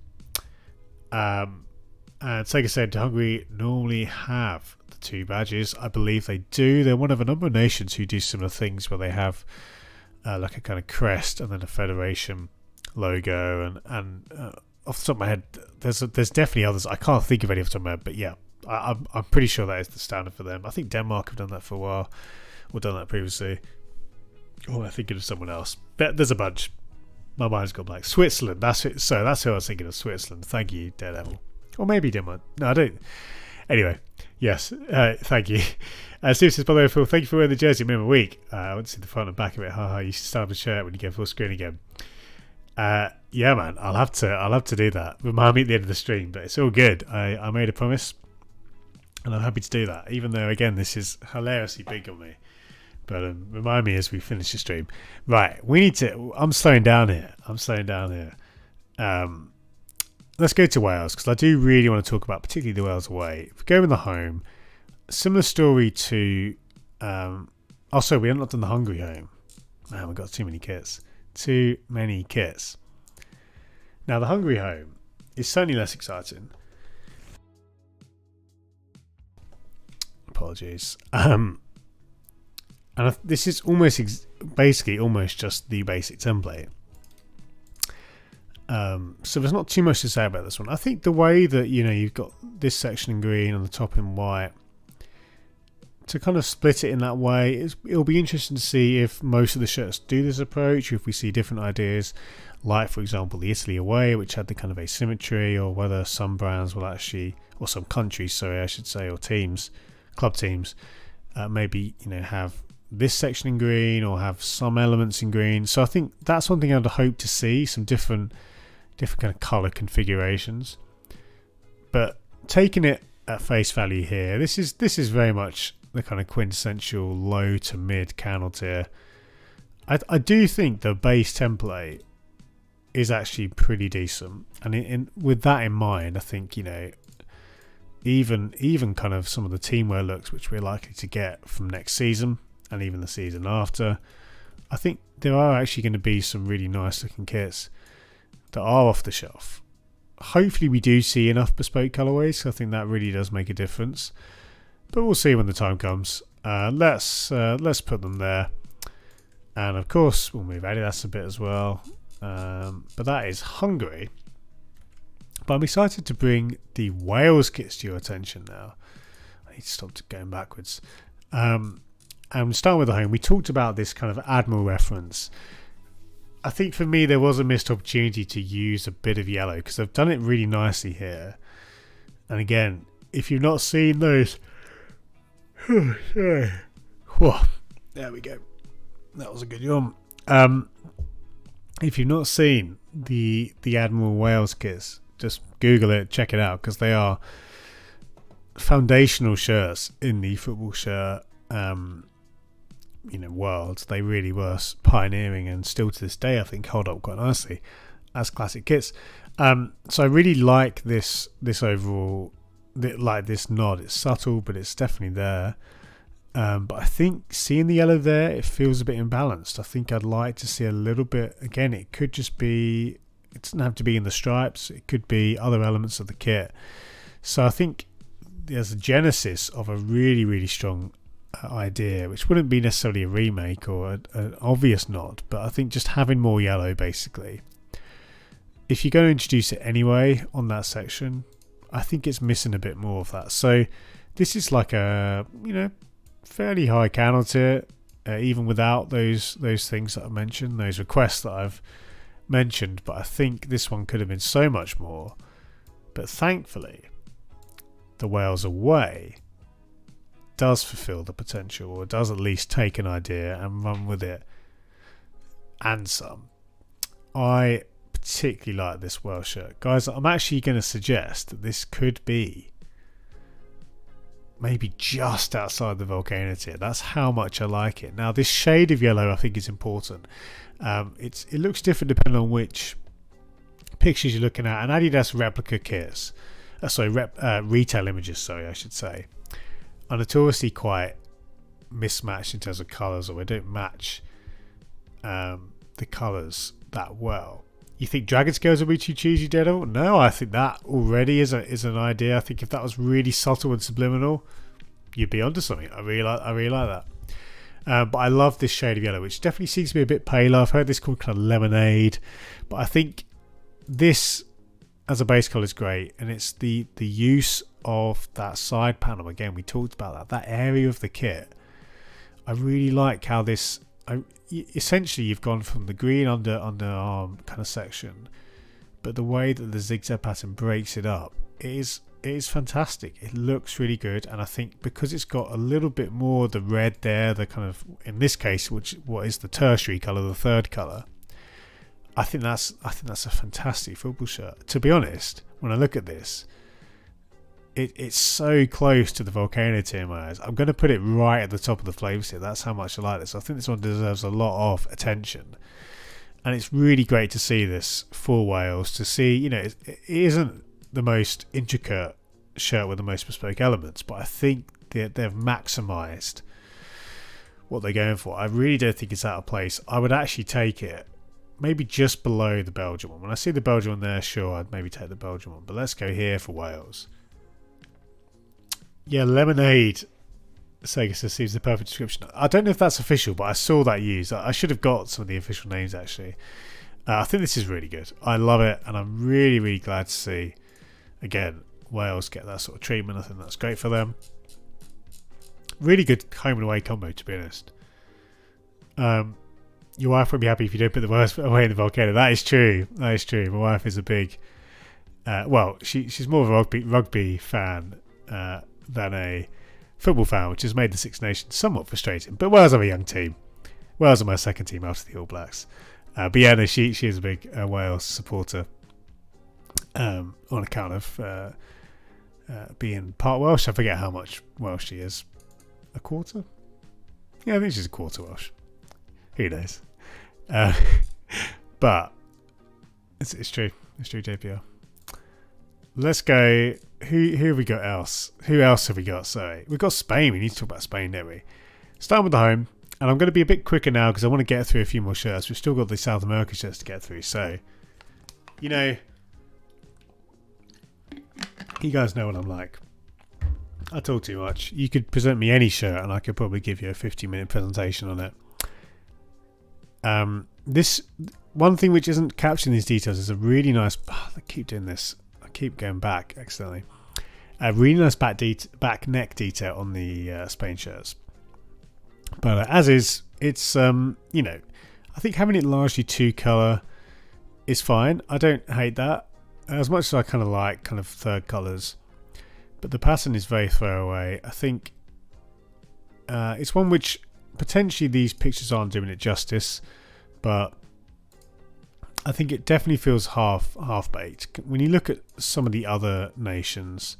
And Sega said Hungary normally have the two badges. I believe they do. They're one of a number of nations who do similar things, where they have like a kind of crest and then a federation logo, and off the top of my head there's definitely others. I can't think of any off the top of my head, but yeah, I'm pretty sure that is the standard for them. I think Denmark have done that for a while, or done that previously. Oh, I'm thinking of someone else, but there's a bunch. My mind's gone blank. Switzerland, that's it. So that's who I was thinking of. Switzerland. Thank you, Daredevil. Or maybe Denmark. No, I don't. Anyway, yes, thank you. Steve says, by the way, Phil, thank you for wearing the jersey a week. I want to see the front and back of it. Haha, you should start the shirt when you get full screen again. Yeah, man, I'll have to do that. Remind me at the end of the stream, but it's all good. I made a promise, and I'm happy to do that. Even though, again, this is hilariously big on me. But remind me as we finish the stream. Right, we need to. I'm slowing down here. Let's go to Wales, because I do really want to talk about particularly the Wales away. If we go in the home, similar story to. Also, we have not done the Hungary home. Man, we've got too many kits. Now, the Hungary home is certainly less exciting. Apologies. And this is almost basically almost just the basic template. So there's not too much to say about this one. I think the way that you've got this section in green and the top in white, to kind of split it in that way, it'll be interesting to see if most of the shirts do this approach, or if we see different ideas, like for example the Italy away, which had the kind of asymmetry, or whether some brands will actually, or some countries, sorry, I should say, or teams, club teams, maybe have this section in green, or have some elements in green. So I think that's one thing I'd hope to see, some different kind of color configurations. But taking it at face value here, this is very much the kind of quintessential low to mid candle tier. I do think the base template is actually pretty decent, and with that in mind, I think even kind of some of the teamwear looks which we're likely to get from next season, and even the season after, I think there are actually going to be some really nice looking kits that are off the shelf. Hopefully we do see enough bespoke colourways, so I think that really does make a difference, but we'll see when the time comes. Let's put them there, and of course we'll move Adidas a bit as well, but that is Hungary. But I'm excited to bring the Wales kits to your attention now. I need to stop going backwards. And start with the home. We talked about this kind of Admiral reference. I think for me there was a missed opportunity to use a bit of yellow, because they've done it really nicely here. And again, if you've not seen those, there we go. That was a good yawn. If you've not seen the Admiral Wales kits, just Google it, check it out, because they are foundational shirts in the football shirt world, they really were pioneering, and still to this day I think hold up quite nicely as classic kits. So I really like this overall, like this nod. It's subtle, but it's definitely there. But I think seeing the yellow there, it feels a bit imbalanced. I think I'd like to see a little bit. Again, it could just be, it doesn't have to be in the stripes, it could be other elements of the kit. So I think there's a genesis of a really, really strong idea, which wouldn't be necessarily a remake or an obvious nod, but I think just having more yellow, basically, if you're going to introduce it anyway on that section, I think it's missing a bit more of that. So this is like a fairly high counter tier, even without those things that I mentioned, those requests that I've mentioned. But I think this one could have been so much more. But thankfully, the Wales away does fulfill the potential, or does at least take an idea and run with it, and some. I particularly like this Wales shirt, guys. I'm actually going to suggest that this could be maybe just outside the volcano tier. That's how much I like it. Now, this shade of yellow I think is important. It looks different depending on which pictures you're looking at. And Adidas replica kits, retail images, I should say, are notoriously quite mismatched in terms of colours, or they don't match the colours that well. You think Dragon Scales will be too cheesy, Daredevil? No, I think that already is an idea. I think if that was really subtle and subliminal, you'd be onto something. I really like that. But I love this shade of yellow, which definitely seems to be a bit paler. I've heard this called kind of lemonade, but I think this as a base colour is great, and it's the use of that side panel. Again, we talked about that area of the kit. I really like how this, essentially you've gone from the green underarm kind of section, but the way that the zigzag pattern breaks it up, it is fantastic. It looks really good, and I think because it's got a little bit more the red there, the kind of, in this case, what is the tertiary colour, the third colour, I think that's a fantastic football shirt. To be honest, when I look at this, it's so close to the volcano tier in my eyes. I'm going to put it right at the top of the flavors tier. That's how much I like this. I think this one deserves a lot of attention, and it's really great to see this for Wales. To see, it isn't the most intricate shirt with the most bespoke elements, but I think they've maximised what they're going for. I really don't think it's out of place. I would actually take it maybe just below the Belgium one. When I see the Belgium one there, sure, I'd maybe take the Belgium one, but let's go here for Wales. Yeah, lemonade, Sega says, seems the perfect description. I don't know if that's official, but I saw that used. I should have got some of the official names, actually. I think this is really good. I love it, and I'm really, really glad to see, again, Wales get that sort of treatment. I think that's great for them. Really good home and away combo, to be honest. Your wife won't be happy if you don't put the Wales away in the volcano. That is true. My wife is a big... she's more of a rugby fan than a football fan, which has made the Six Nations somewhat frustrating. But Wales have a young team. Wales are my second team after the All Blacks. But yeah, no, she is a big Wales supporter on account of being part Welsh. I forget how much Welsh she is. A quarter? Yeah, I think she's a quarter Welsh. Who knows? But it's true. It's true, JPL. Let's go. Who have we got else? Who else have we got? Sorry, we've got Spain. We need to talk about Spain, don't we? Starting with the home, and I'm going to be a bit quicker now because I want to get through a few more shirts. We've still got the South America shirts to get through, so you guys know what I'm like. I talk too much. You could present me any shirt, and I could probably give you a 50-minute presentation on it. This one thing which isn't captured in these details is a really nice. I keep doing this. I keep going back accidentally. A really nice back neck detail on the Spain shirts. But as is, it's I think having it largely two colour is fine. I don't hate that as much as I kind of like third colours. But the pattern is very throwaway. I think it's one which potentially these pictures aren't doing it justice, but I think it definitely feels half baked. When you look at some of the other nations,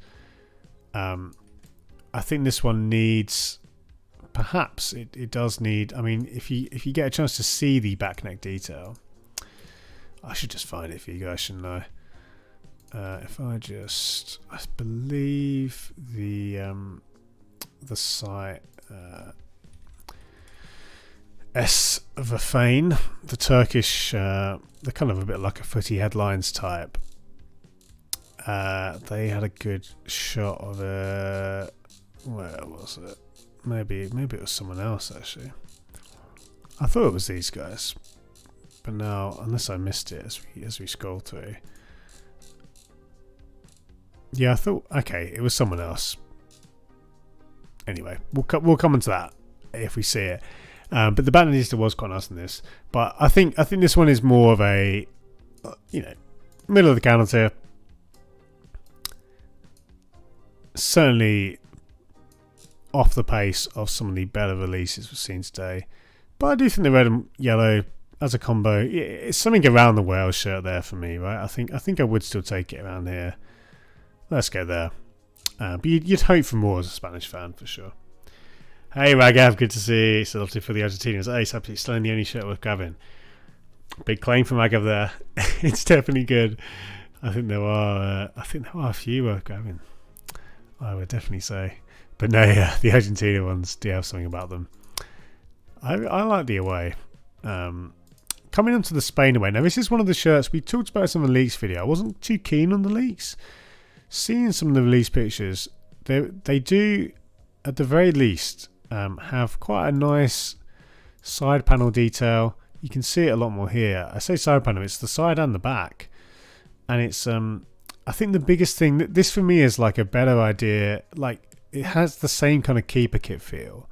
I think this one needs perhaps it does need. I mean, if you get a chance to see the back neck detail, I should just find it for you guys, shouldn't I? If I believe the site S Vafane, the Turkish, they're kind of a bit like a footy headlines type. They had a good shot of a. Where was it? Maybe it was someone else actually. I thought it was these guys, but now, unless I missed it as we scroll through. Yeah, I thought, okay, it was someone else. Anyway, we'll come onto that if we see it. But the Bandinista was quite nice in this. But I think this one is more of a, middle of the counter tier. Certainly off the pace of some of the better releases we've seen today. But I do think the red and yellow as a combo, it's something around the Wales shirt there for me, right? I think I would still take it around here. Let's go there. But you'd hope for more as a Spanish fan, for sure. Hey, Ragav, good to see you. So lovely for the Argentinians. Ace, absolutely stunning. The only shirt worth grabbing. Big claim from Ragav there. It's definitely good. I think there are a few worth grabbing, I would definitely say. But no, yeah, the Argentina ones do have something about them. I like the away. Coming on to the Spain away. Now, this is one of the shirts we talked about in the leaks video. I wasn't too keen on the leaks. Seeing some of the release pictures, they do, at the very least, have quite a nice side panel detail. You can see it a lot more here. I say side panel, it's the side and the back. And it's, I think the biggest thing, this for me is like a better idea. Like, it has the same kind of keeper kit feel.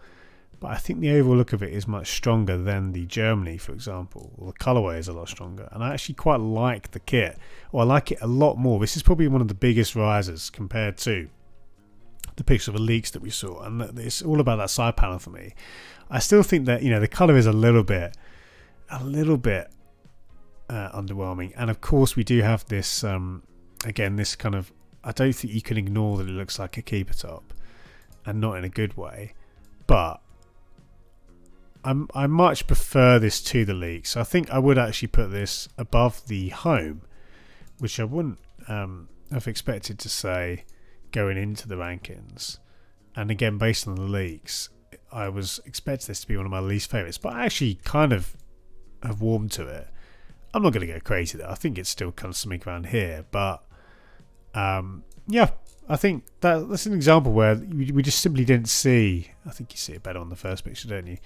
But I think the overall look of it is much stronger than the Germany, for example. Or the colourway is a lot stronger. And I actually quite like the kit. Or I like it a lot more. This is probably one of the biggest rises compared to the picture of the leaks that we saw. And it's all about that side panel for me. I still think that, the colour is a little bit underwhelming. And of course we do have this, again, this kind of, I don't think you can ignore that it looks like a keeper top. And not in a good way. But I much prefer this to the leak, so I think I would actually put this above the home, which I wouldn't have expected to say going into the rankings. And again, based on the leaks, I was expecting this to be one of my least favourites, but I actually kind of have warmed to it. I'm not going to go crazy though. I think it's still kind of something around here, but yeah, I think that's an example where we just simply didn't see. I think you see it better on the first picture, don't you?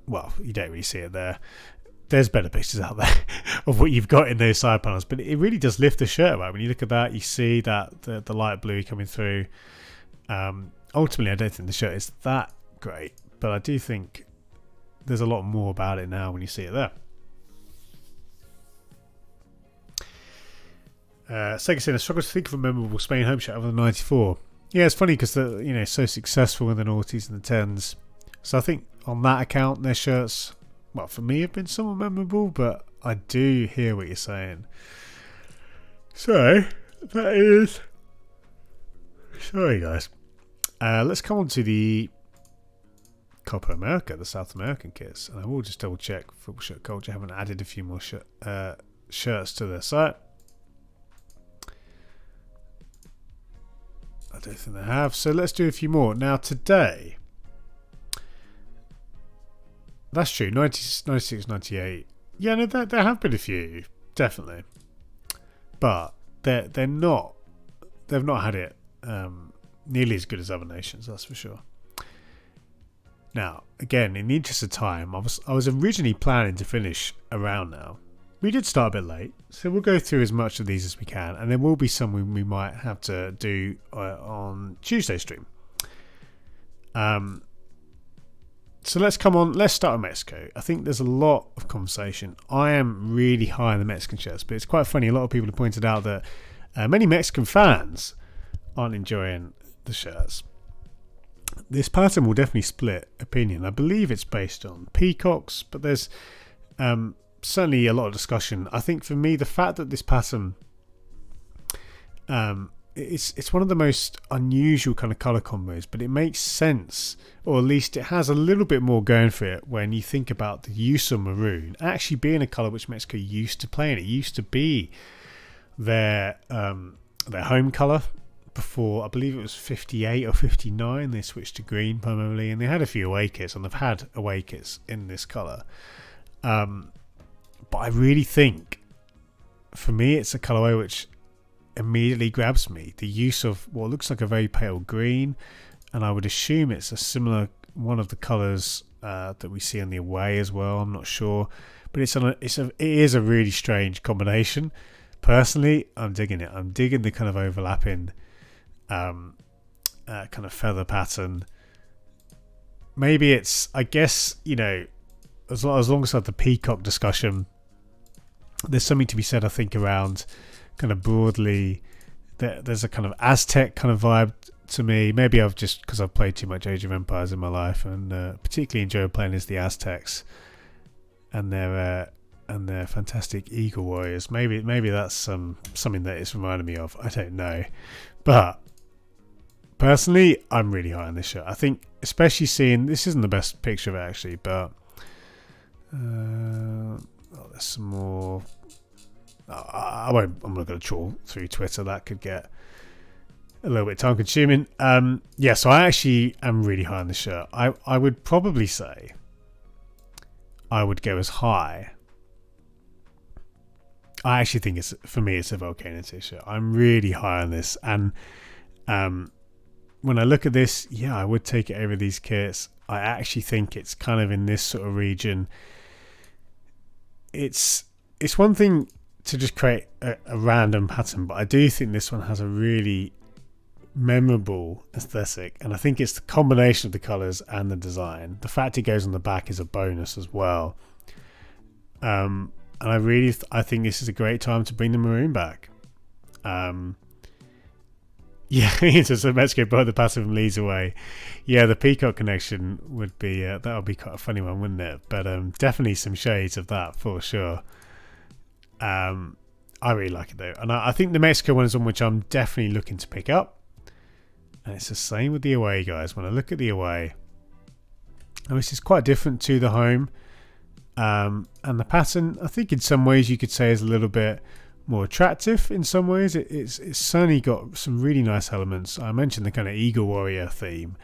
Well, you don't really see it there. There's better pictures out there of what you've got in those side panels, but it really does lift the shirt, right? When you look at that, you see that the light blue coming through. Ultimately, I don't think the shirt is that great, but I do think there's a lot more about it now when you see it there. Sega saying, I struggle to think of a memorable Spain home shirt other than 94. Yeah, it's funny because they're so successful in the noughties and the tens. So I think on that account, their shirts, well, for me, have been somewhat memorable, but I do hear what you're saying. So, that is... Sorry, guys. Let's come on to the Copa America, the South American kits. And I will just double check Football Shirt Culture haven't added a few more shirts to their site. I don't think they have. So let's do a few more. Now, today... That's true, 96, 98. Yeah, no, there have been a few, definitely. But they've not had it nearly as good as other nations, that's for sure. Now, again, in the interest of time, I was originally planning to finish around now. We did start a bit late, so we'll go through as much of these as we can, and there will be some we might have to do on Tuesday's stream. So let's start with Mexico. I think there's a lot of conversation. I am really high on the Mexican shirts, but it's quite funny. A lot of people have pointed out that many Mexican fans aren't enjoying the shirts. This pattern will definitely split opinion. I believe it's based on peacocks, but there's certainly a lot of discussion. I think for me, the fact that this pattern it's one of the most unusual kind of color combos, but it makes sense, or at least it has a little bit more going for it when you think about the use of maroon actually being a color which Mexico used to play in. It used to be their home color before, I believe it was 58 or 59, they switched to green permanently, and they had a few away kits, and they've had away kits in this color. But I really think, for me, it's a colorway which immediately grabs me. The use of what looks like a very pale green, and I would assume it's a similar one of the colors that we see on the away as well. I'm not sure, but it is a really strange combination. Personally, I'm digging it. I'm digging the kind of overlapping kind of feather pattern. Maybe it's, I guess, as long as I have the peacock discussion, there's something to be said, I think, around kind of broadly, there's a kind of Aztec kind of vibe to me. Maybe I've just, because I've played too much Age of Empires in my life, and particularly enjoy playing as the Aztecs and their fantastic eagle warriors. Maybe that's something that it's reminding me of. I don't know, but personally, I'm really high on this shirt. I think, especially seeing, this isn't the best picture of it actually, but there's some more. I'm not going to trawl through Twitter. That could get a little bit time consuming. So I actually am really high on the shirt. I would probably say I would go as high. I actually think for me it's a Volcano t-shirt. I'm really high on this, and when I look at this, I would take it over these kits. I actually think it's kind of in this sort of region. It's one thing to just create a random pattern, but I do think this one has a really memorable aesthetic, and I think it's the combination of the colours and the design. The fact it goes on the back is a bonus as well. And I think this is a great time to bring the maroon back. So Mexico brought the pattern from Leeds away. The peacock connection would be that would be quite a funny one, wouldn't it? But definitely some shades of that for sure. I really like it though, and I think the Mexico one is one which I'm definitely looking to pick up. And it's the same with the away, guys. When I look at the away, and this is quite different to the home, and the pattern, I think in some ways you could say, is a little bit more attractive. In some ways, it's certainly got some really nice elements. I mentioned the kind of eagle warrior theme.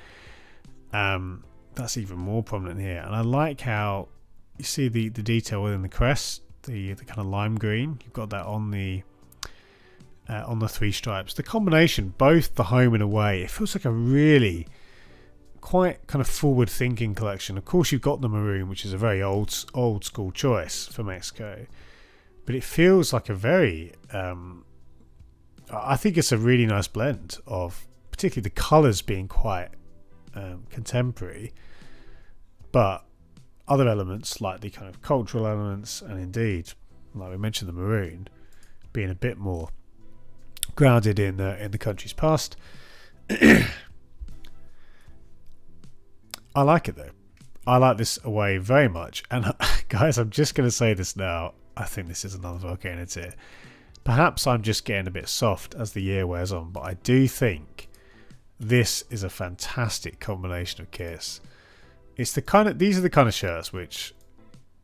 That's even more prominent here, and I like how you see the detail within the crest. The kind of lime green, you've got that on the three stripes. The combination, both the home and away, it feels like a really quite kind of forward thinking collection. Of course, you've got the maroon, which is a very old school choice for Mexico, but it feels like a very I think it's a really nice blend of, particularly the colours being quite contemporary, but other elements like the kind of cultural elements, and indeed, like we mentioned, the maroon being a bit more grounded in the country's past. I like it though. I like this away very much, and guys, I'm just going to say this now. I think this is another Volcano tier. Perhaps I'm just getting a bit soft as the year wears on, but I do think this is a fantastic combination of kits. These are the kind of shirts which,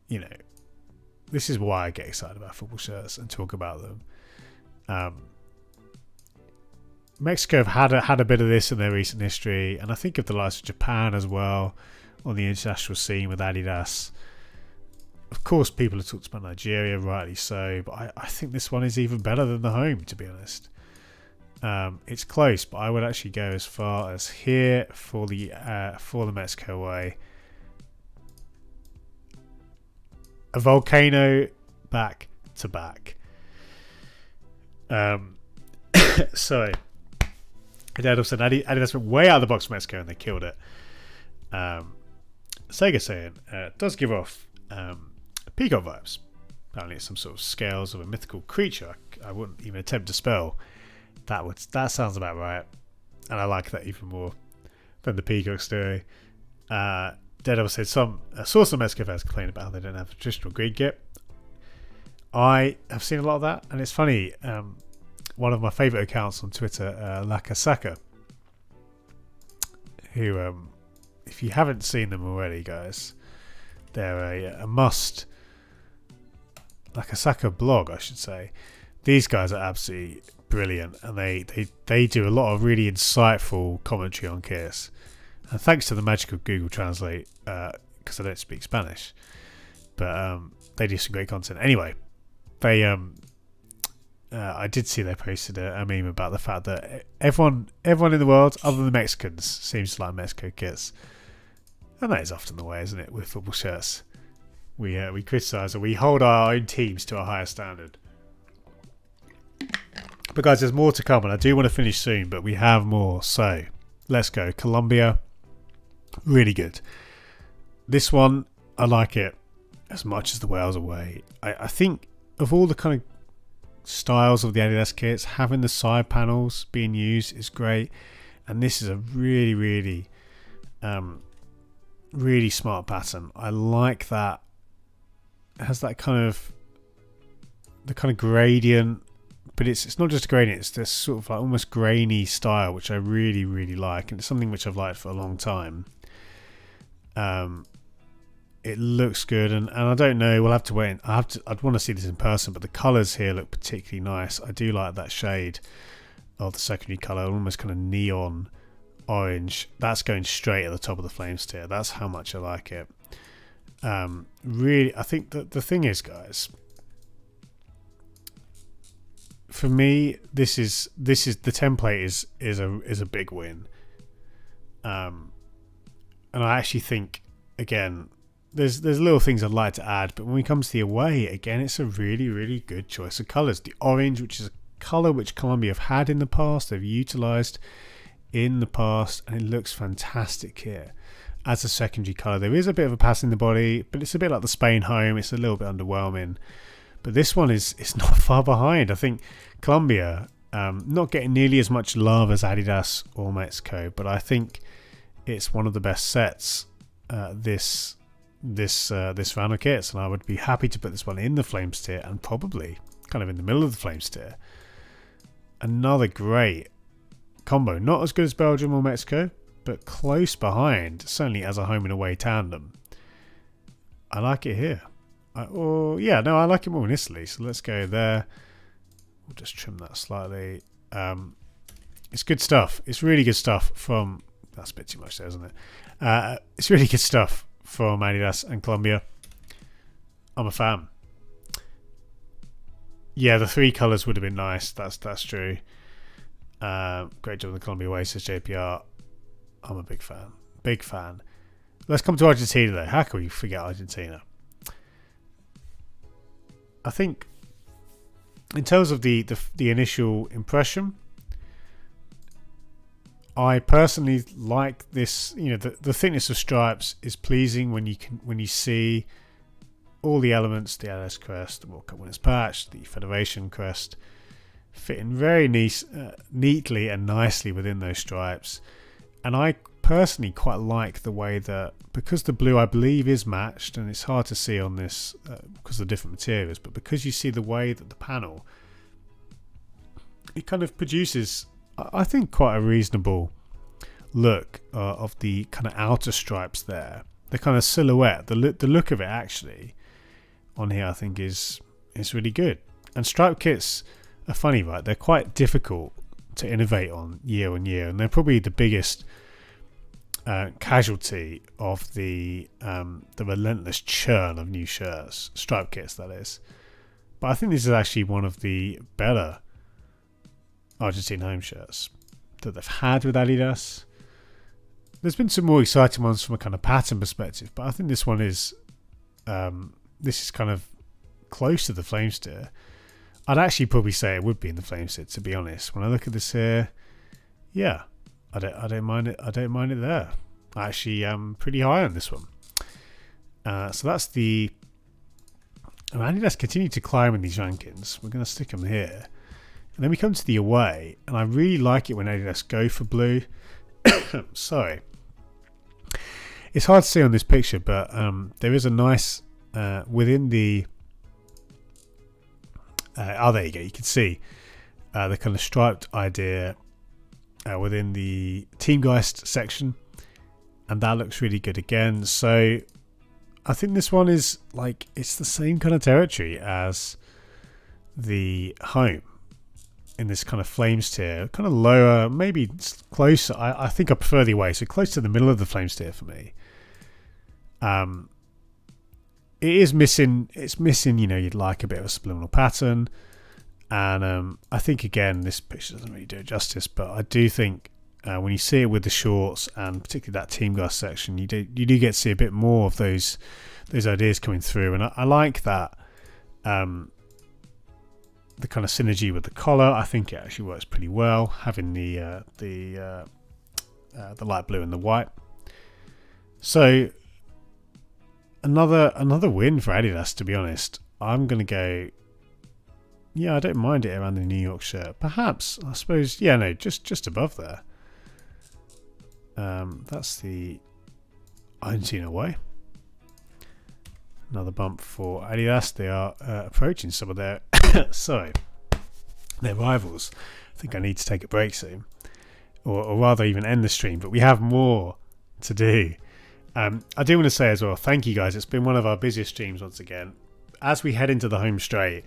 this is why I get excited about football shirts and talk about them. Mexico have had a bit of this in their recent history, and I think of the likes of Japan as well on the international scene with Adidas. Of course, people have talked about Nigeria, rightly so, but I think this one is even better than the home, to be honest. It's close, but I would actually go as far as here for the Mexico way. A Volcano back to back. So Dad said Adidas went way out of the box for Mexico and they killed it. Sega saying does give off peacock vibes. Apparently it's some sort of scales of a mythical creature. I wouldn't even attempt to spell. That sounds about right, and I like that even more than the peacock story. Daredevil said some source of Mexico fans complain about how they don't have a traditional green kit. I have seen a lot of that, and it's funny. one of my favourite accounts on Twitter, La Casaca, who, if you haven't seen them already, guys, they're a must. La Casaca blog, I should say. These guys are absolutely brilliant, and they do a lot of really insightful commentary on kits. And thanks to the magic of Google Translate, because I don't speak Spanish, but they do some great content. Anyway, they I did see they posted a meme about the fact that everyone in the world, other than the Mexicans, seems to like Mexico kits, and that is often the way, isn't it, with football shirts? We criticise and we hold our own teams to a higher standard. But guys, there's more to come, and I do want to finish soon, but we have more. So let's go. Colombia, really good. This one, I like it as much as the Wales away. I think of all the kind of styles of the Adidas kits, having the side panels being used is great, and this is a really, really, really smart pattern. I like that. It has that kind of gradient, but it's not just a gradient, it's this sort of like almost grainy style, which I really, really like, and it's something which I've liked for a long time. It looks good, and I don't know, we'll have to wait. I'd want to see this in person, but the colours here look particularly nice. I do like that shade of the secondary colour, almost kind of neon orange. That's going straight at the top of the flame steer. That's how much I like it. Really, I think that the thing is, guys, for me, this is the template is a big win. And I actually think, again, there's little things I'd like to add, but when it comes to the away, again, it's a really, really good choice of colours. The orange, which is a colour which Colombia have had in the past, they've utilised in the past, and it looks fantastic here as a secondary colour. There is a bit of a pass in the body, but it's a bit like the Spain home. It's a little bit underwhelming. But this one is not far behind. I think Colombia, not getting nearly as much love as Adidas or Mexico, but I think it's one of the best sets this round of kits, and I would be happy to put this one in the Flames tier and probably kind of in the middle of the Flames tier. Another great combo, not as good as Belgium or Mexico, but close behind, certainly as a home and away tandem. I like it here. I like it more in Italy, so let's go there. We'll just trim that slightly. It's good stuff. It's really good stuff from... That's a bit too much there, isn't it? It's really good stuff from Adidas and Colombia. I'm a fan. Yeah, the three colours would have been nice. That's true. Great job on the Colombia way, says JPR. I'm a big fan. Big fan. Let's come to Argentina, though. How can we forget Argentina? I think in terms of the initial impression, I personally like this. You know, the thickness of stripes is pleasing when you see all the elements: the LS crest, the World Cup winners patch, the Federation crest, fitting very neatly and nicely within those stripes. And I personally quite like the way that, because the blue I believe is matched, and it's hard to see on this because of the different materials, but because you see the way that the panel, it kind of produces, I think, quite a reasonable look of the kind of outer stripes there. The kind of silhouette, the look of it actually on here, I think is really good. And stripe kits are funny, right? They're quite difficult to innovate on year, and they're probably the biggest casualty of the relentless churn of new shirts, stripe kits, that is. But I think this is actually one of the better Argentine home shirts that they've had with Adidas. There's been some more exciting ones from a kind of pattern perspective, but I think this one is this is kind of close to the Flames tier. I'd actually probably say it would be in the Flames tier, to be honest. When I look at this here, yeah, I don't mind it. I don't mind it there. I actually am pretty high on this one. So that's the... Adidas continue to climb in these rankings. We're going to stick them here. And then we come to the away, and I really like it when Adidas go for blue. Sorry. It's hard to see on this picture, but there is a nice... within the... there you go. You can see the kind of striped idea within the Teamgeist section, and that looks really good again. So I think this one is like, it's the same kind of territory as the home in this kind of flames tier, kind of lower, maybe closer. I think I prefer the away, so close to the middle of the flames tier for me. It is missing, you'd like a bit of a subliminal pattern, and I think again this picture doesn't really do it justice, but I do think when you see it with the shorts and particularly that Teamgeist section, you do get to see a bit more of those ideas coming through, and I like that. The kind of synergy with the collar, I think it actually works pretty well, having the light blue and the white. So another win for Adidas, to be honest. I'm gonna go, I don't mind it around the New York shirt, perhaps, I suppose, just above there. That's the Argentina way. Another bump for Adidas. They are approaching some of their their rivals. I think I need to take a break soon, or rather even end the stream, but we have more to do. I do want to say as well, thank you guys. It's been one of our busiest streams once again. As we head into the home straight,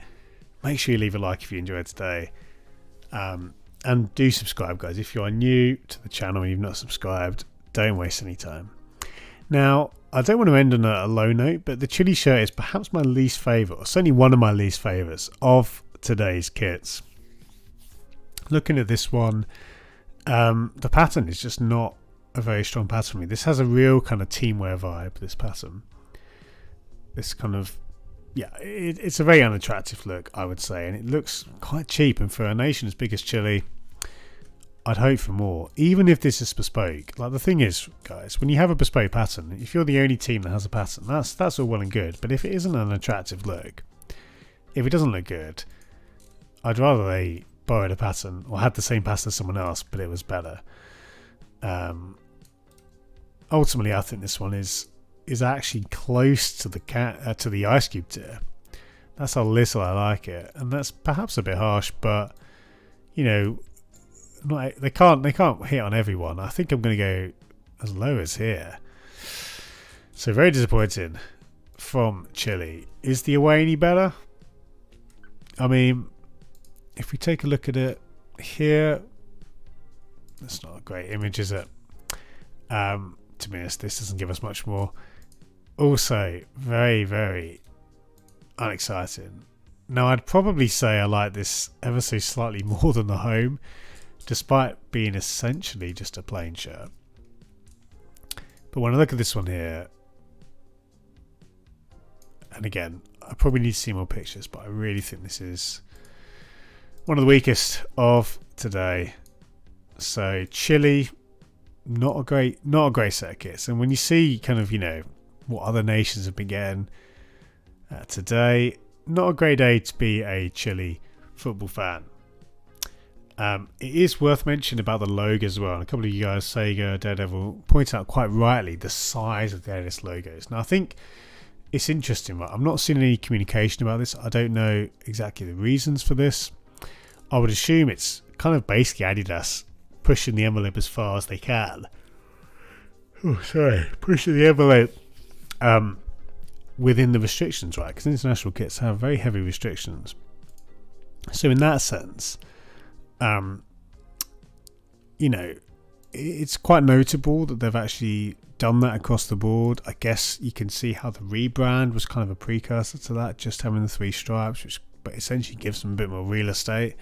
make sure you leave a like if you enjoyed today, and do subscribe, guys. If you are new to the channel and you've not subscribed, don't waste any time. Now, I don't want to end on a low note, but the Chile shirt is perhaps my least favourite, or certainly one of my least favourites of today's kits. Looking at this one, the pattern is just not a very strong pattern for me. This has a real kind of teamwear vibe, this pattern. This kind of, it's a very unattractive look, I would say, and it looks quite cheap, and for a nation as big as Chile, I'd hope for more, even if this is bespoke. Like, the thing is, guys, when you have a bespoke pattern, if you're the only team that has a pattern, that's all well and good, but if it isn't an attractive look, if it doesn't look good, I'd rather they borrowed a pattern or had the same pattern as someone else, but it was better. Ultimately, I think this one is actually close to the Ice Cube tier. That's how little I like it, and that's perhaps a bit harsh, but they can't hit on everyone. I think I'm going to go as low as here. So very disappointing from Chile. Is the away any better? I mean, if we take a look at it here, that's not a great image, is it? To be honest, this doesn't give us much more. Also, very, very unexciting. Now, I'd probably say I like this ever so slightly more than the home, despite being essentially just a plain shirt. But when I look at this one here, and again, I probably need to see more pictures, but I really think this is one of the weakest of today. So Chile, not a great set of kits. And when you see kind of, what other nations have been getting today, not a great day to be a Chile football fan. It is worth mentioning about the logo as well. And a couple of you guys, Sega, Daredevil, point out quite rightly the size of the adidas logos. Now, I think it's interesting, right? I've not seen any communication about this. I don't know exactly the reasons for this. I would assume it's kind of basically Adidas pushing the envelope as far as they can. Pushing the envelope within the restrictions, right? Because international kits have very heavy restrictions. So in that sense, it's quite notable that they've actually done that across the board. I guess you can see how the rebrand was kind of a precursor to that, just having the 3 stripes, which but essentially gives them a bit more real estate.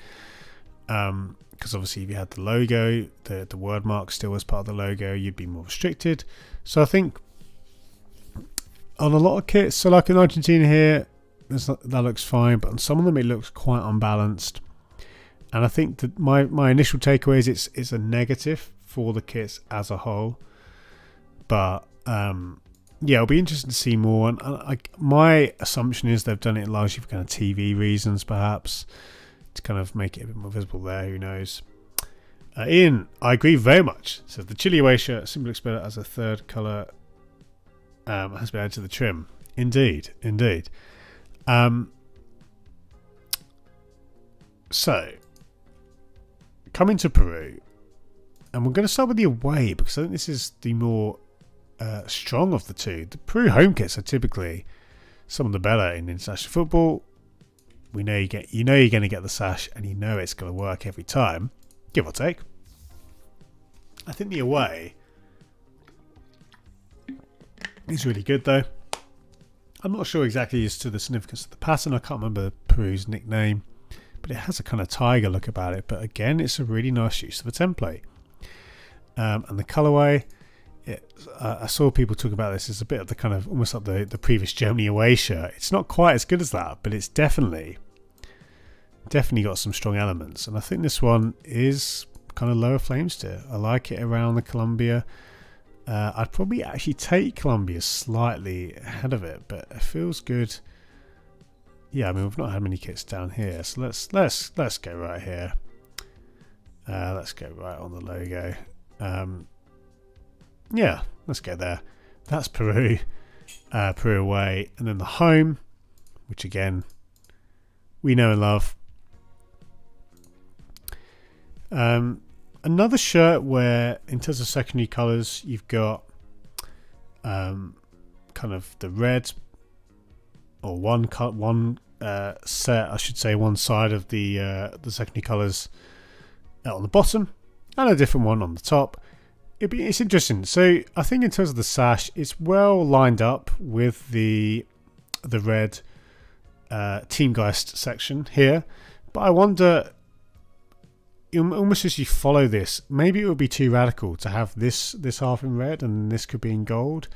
Because obviously if you had the logo, the word mark still was part of the logo, you'd be more restricted. So I think on a lot of kits, so like in Argentina here, that looks fine, but on some of them it looks quite unbalanced. And I think that my initial takeaway is it's a negative for the kits as a whole. But it'll be interesting to see more. And my assumption is they've done it largely for kind of TV reasons, perhaps, to kind of make it a bit more visible there. Who knows? Ian, I agree very much. So the Chile away shirt simply looks better as a third colour has been added to the trim. Indeed. So coming to Peru, and we're going to start with the away because I think this is the more strong of the two. The Peru home kits are typically some of the better in international football. We know you're going to get the sash, and you know it's going to work every time, give or take. I think the away is really good though. I'm not sure exactly as to the significance of the pattern. I can't remember Peru's nickname, but it has a kind of tiger look about it. But again, it's a really nice use of a template. And the colourway, I saw people talk about this as a bit of the kind of almost like the previous Germany away shirt. It's not quite as good as that, but it's definitely got some strong elements. And I think this one is kind of lower flames tier. I like it around the Colombia. I'd probably actually take Colombia slightly ahead of it, but it feels good. Yeah, I mean, we've not had many kits down here, so let's go right here. Let's go right on the logo. Yeah, let's go there. That's Peru, Peru away, and then the home, which again we know and love. Another shirt where, in terms of secondary colours, you've got kind of the red, or one set, I should say, one side of the secondary colours on the bottom, and a different one on the top. It's interesting. So I think in terms of the sash, it's well lined up with the red Teamgeist section here, but I wonder, almost as you follow this, maybe it would be too radical to have this half in red and this could be in gold.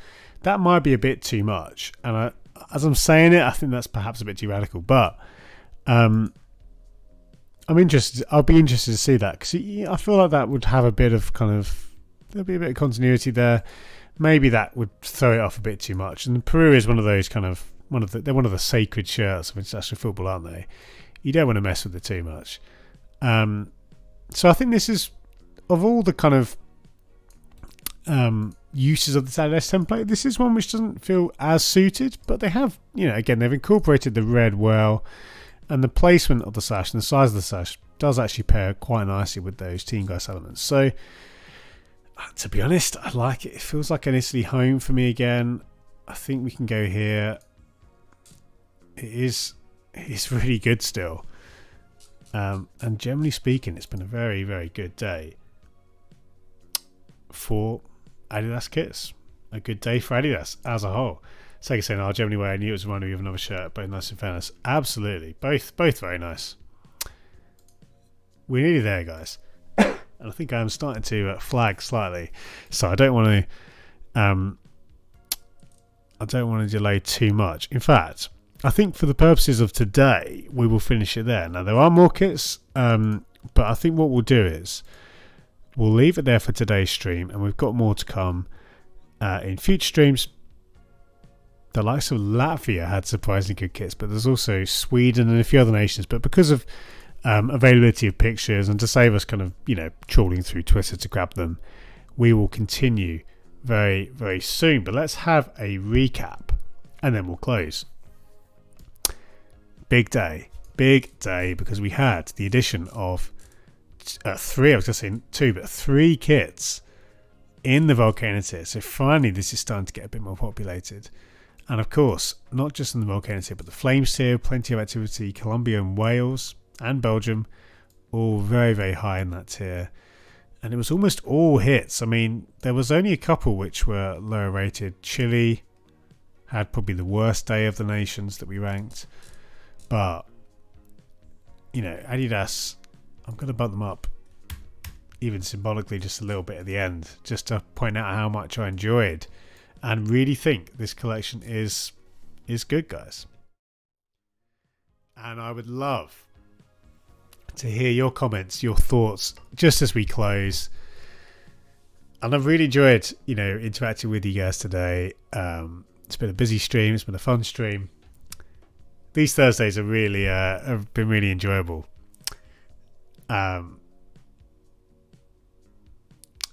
That might be a bit too much, and as I'm saying it, I think that's perhaps a bit too radical, but I'm interested. I'll be interested to see that, because I feel like that would have a bit of there'll be a bit of continuity there. Maybe that would throw it off a bit too much. And Peru is one of those they're one of the sacred shirts of international football, aren't they? You don't want to mess with it too much. So I think this is, of all the kind of uses of the adidas template, this is one which doesn't feel as suited, but they have, again, they've incorporated the red well, and the placement of the sash and the size of the sash does actually pair quite nicely with those Teamgeist elements. So to be honest, I like it. It feels like an Italy home for me again. I think we can go here. It's really good still. And generally speaking, it's been a very, very good day for Adidas kits. A good day for Adidas as a whole. Sega saying, "Oh, Germany way, I knew it was reminding me of another shirt, but nice in fairness." Absolutely. Both very nice. We're nearly there, guys. And I think I'm starting to flag slightly, so I don't want to delay too much. In fact, I think for the purposes of today, we will finish it there. Now, there are more kits, but I think what we'll do is we'll leave it there for today's stream, and we've got more to come in future streams. The likes of Latvia had surprisingly good kits, but there's also Sweden and a few other nations. But because of availability of pictures, and to save us kind of trawling through Twitter to grab them, we will continue very, very soon. But let's have a recap, and then we'll close. Big day, because we had the addition of three kits in the Volcano tier. So finally, this is starting to get a bit more populated. And of course, not just in the Volcano tier, but the Flames tier, plenty of activity. Colombia and Wales and Belgium, all very, very high in that tier. And it was almost all hits. I mean, there was only a couple which were lower rated. Chile had probably the worst day of the nations that we ranked. But, Adidas, I'm going to bump them up, even symbolically, just a little bit at the end, just to point out how much I enjoyed and really think this collection is good, guys. And I would love to hear your comments, your thoughts, just as we close. And I've really enjoyed, interacting with you guys today. It's been a busy stream. It's been a fun stream. These Thursdays are really have been really enjoyable. Sega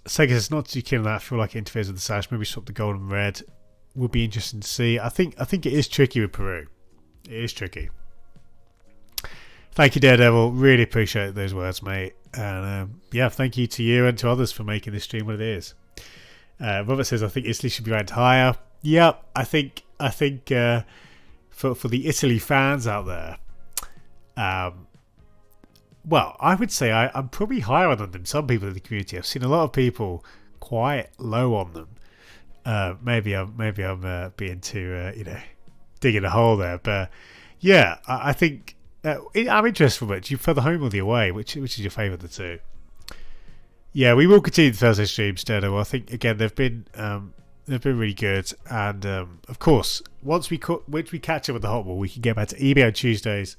says not too keen on that. I feel like it interferes with the sash. Maybe swap the gold and red. Would be interesting to see. I think it is tricky with Peru. It is tricky. Thank you, Daredevil. Really appreciate those words, mate. And yeah, thank you to you and to others for making this stream what it is. Robert says, I think Italy should be ranked higher. Yeah, I think for the Italy fans out there, well, I would say I'm probably higher on them than some people in the community. I've seen a lot of people quite low on them. Maybe I'm being too digging a hole there, but yeah, I think I'm interested from it. Do you prefer the home or the away? Which is your favourite of the two? Yeah, we will continue the Thursday streams, Daredevil. I think again they've been really good, and of course once we catch up with the hot ball, we can get back to eBay on Tuesdays,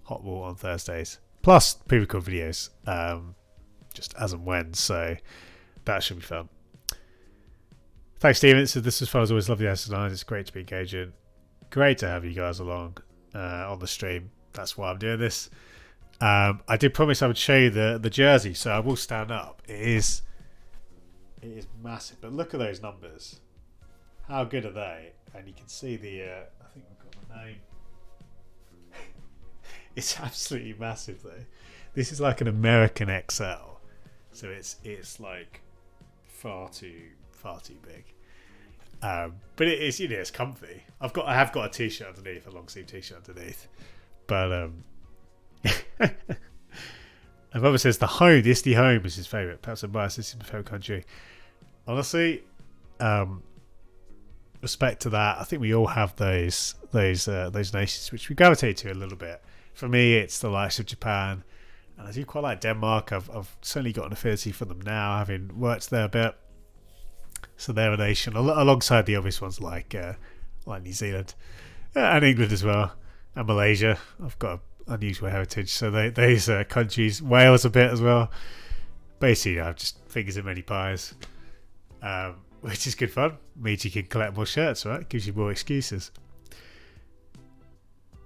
hot ball on Thursdays, plus pre-record videos, just as and when. So that should be fun. Thanks, Steven. So this was fun as always. Lovely tonight. It's great to be engaging. Great to have you guys along on the stream. That's why I'm doing this. I did promise I would show you the jersey, so I will stand up. It is massive, but look at those numbers. How good are they? And you can see the I think we've got the name. It's absolutely massive though. This is like an American XL, so it's like far too big. But it is, it's comfy. I have got a t-shirt underneath, a long sleeve t-shirt underneath. But and Robert says the Italy home is his favourite. Perhaps I'm biased. This is my favourite country. Honestly, respect to that. I think we all have those nations which we gravitate to a little bit. For me, it's the likes of Japan, and I do quite like Denmark. I've certainly got an affinity for them now, having worked there a bit. So they're a nation alongside the obvious ones like New Zealand and England as well, and Malaysia. I've got an unusual heritage, so those countries, Wales a bit as well. Basically, I've just fingers in many pies, which is good fun. Means you can collect more shirts, right? Gives you more excuses.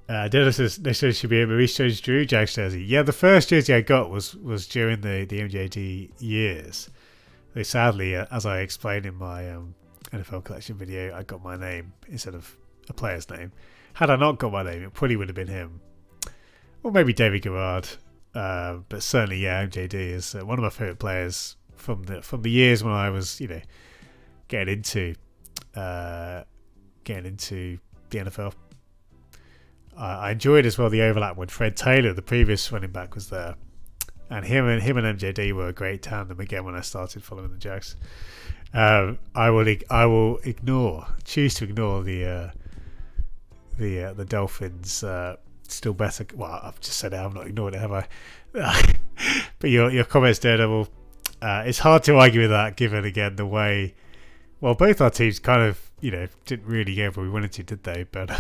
Dennis says next year should be a Maurice Jones-Drew Jags jersey. Yeah, the first jersey I got was during the MJD years. Though sadly, as I explained in my NFL collection video, I got my name instead of a player's name. Had I not got my name, it probably would have been him, or maybe David Garrard. But certainly, yeah, MJD is one of my favourite players from the years when I was, getting into the NFL. I enjoyed as well the overlap when Fred Taylor, the previous running back, was there. And him and MJD were a great tandem again when I started following the Jags. I will choose to ignore the Dolphins. Still better. Well, I've just said it. I've not ignored it, have I? But your comments, Daredevil. It's hard to argue with that, given again the way. Well, both our teams kind of didn't really go where we wanted to, did they? But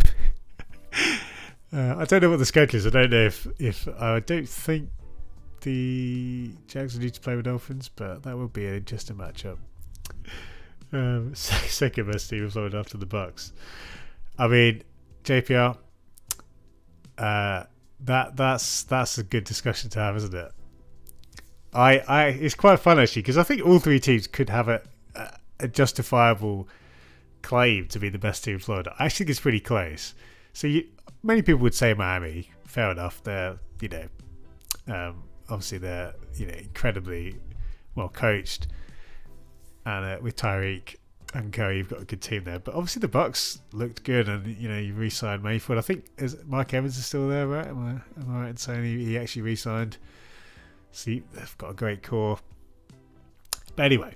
I don't know what the schedule is. I don't know if I don't think the Jags need to play with Dolphins, but that would be an interesting matchup. Second best team of Florida after the Bucks. I mean, JPR. That's a good discussion to have, isn't it? It's quite fun actually, because I think all three teams could have a justifiable claim to be the best team in Florida. I think it's pretty close. So many people would say Miami. Fair enough. They're obviously they're incredibly well coached, and with Tyreek and Co, you've got a good team there. But obviously the Bucks looked good, and you re-signed Mayfield. I think Mike Evans is still there, right? Am I right in saying he actually re-signed? See, they've got a great core. But anyway,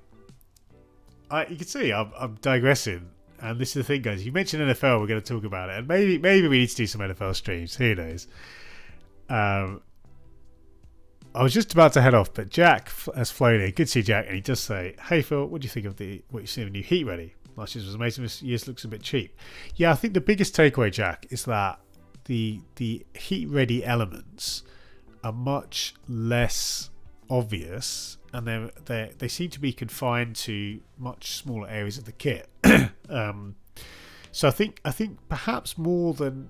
you can see I'm digressing, and this is the thing, guys. You mentioned NFL, we're going to talk about it, and maybe we need to do some NFL streams. Who knows? I was just about to head off, but Jack has flown in. Good to see Jack, and he does say, "Hey Phil, what do you think of what you see of the new Heat Ready? Last year's was amazing. This year's looks a bit cheap." Yeah, I think the biggest takeaway, Jack, is that the Heat Ready elements are much less obvious, and they seem to be confined to much smaller areas of the kit. So I think perhaps more than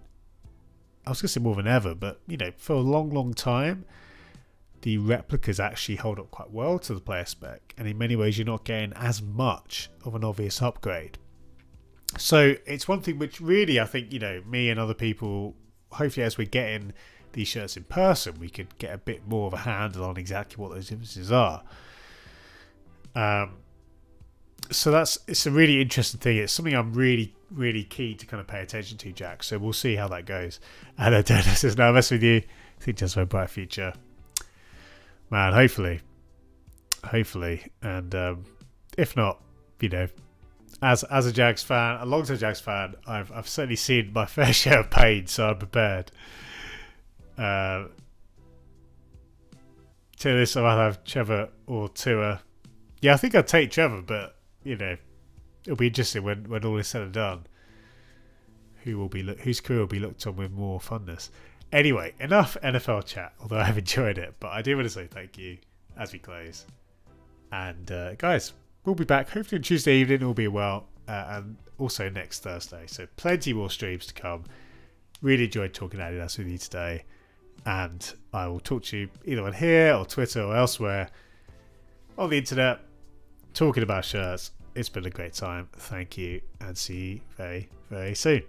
I was going to say more than ever, but for a long time, the replicas actually hold up quite well to the player spec, and in many ways you're not getting as much of an obvious upgrade. So it's one thing which really I think me and other people, hopefully as we're getting these shirts in person, we could get a bit more of a handle on exactly what those differences are. So it's a really interesting thing. It's something I'm really, really keen to kind of pay attention to, Jack. So we'll see how that goes. And Dennis says, "No, mess with you. I think just for a bright future, man. Hopefully, and if not, you know, as a Jags fan, a long-term Jags fan, I've certainly seen my fair share of pain, so I'm prepared. To this, I might have Trevor or Tua. Yeah, I think I'd take Trevor, but you know, it'll be interesting when all is said and done. Whose career will be looked on with more fondness. Anyway, enough NFL chat. Although I've enjoyed it, but I do want to say thank you as we close. And guys, we'll be back hopefully on Tuesday evening. All be well, and also next Thursday. So plenty more streams to come. Really enjoyed talking Adidas with you today, and I will talk to you either on here or Twitter or elsewhere on the internet talking about shirts. It's been a great time. Thank you, and see you very, very soon.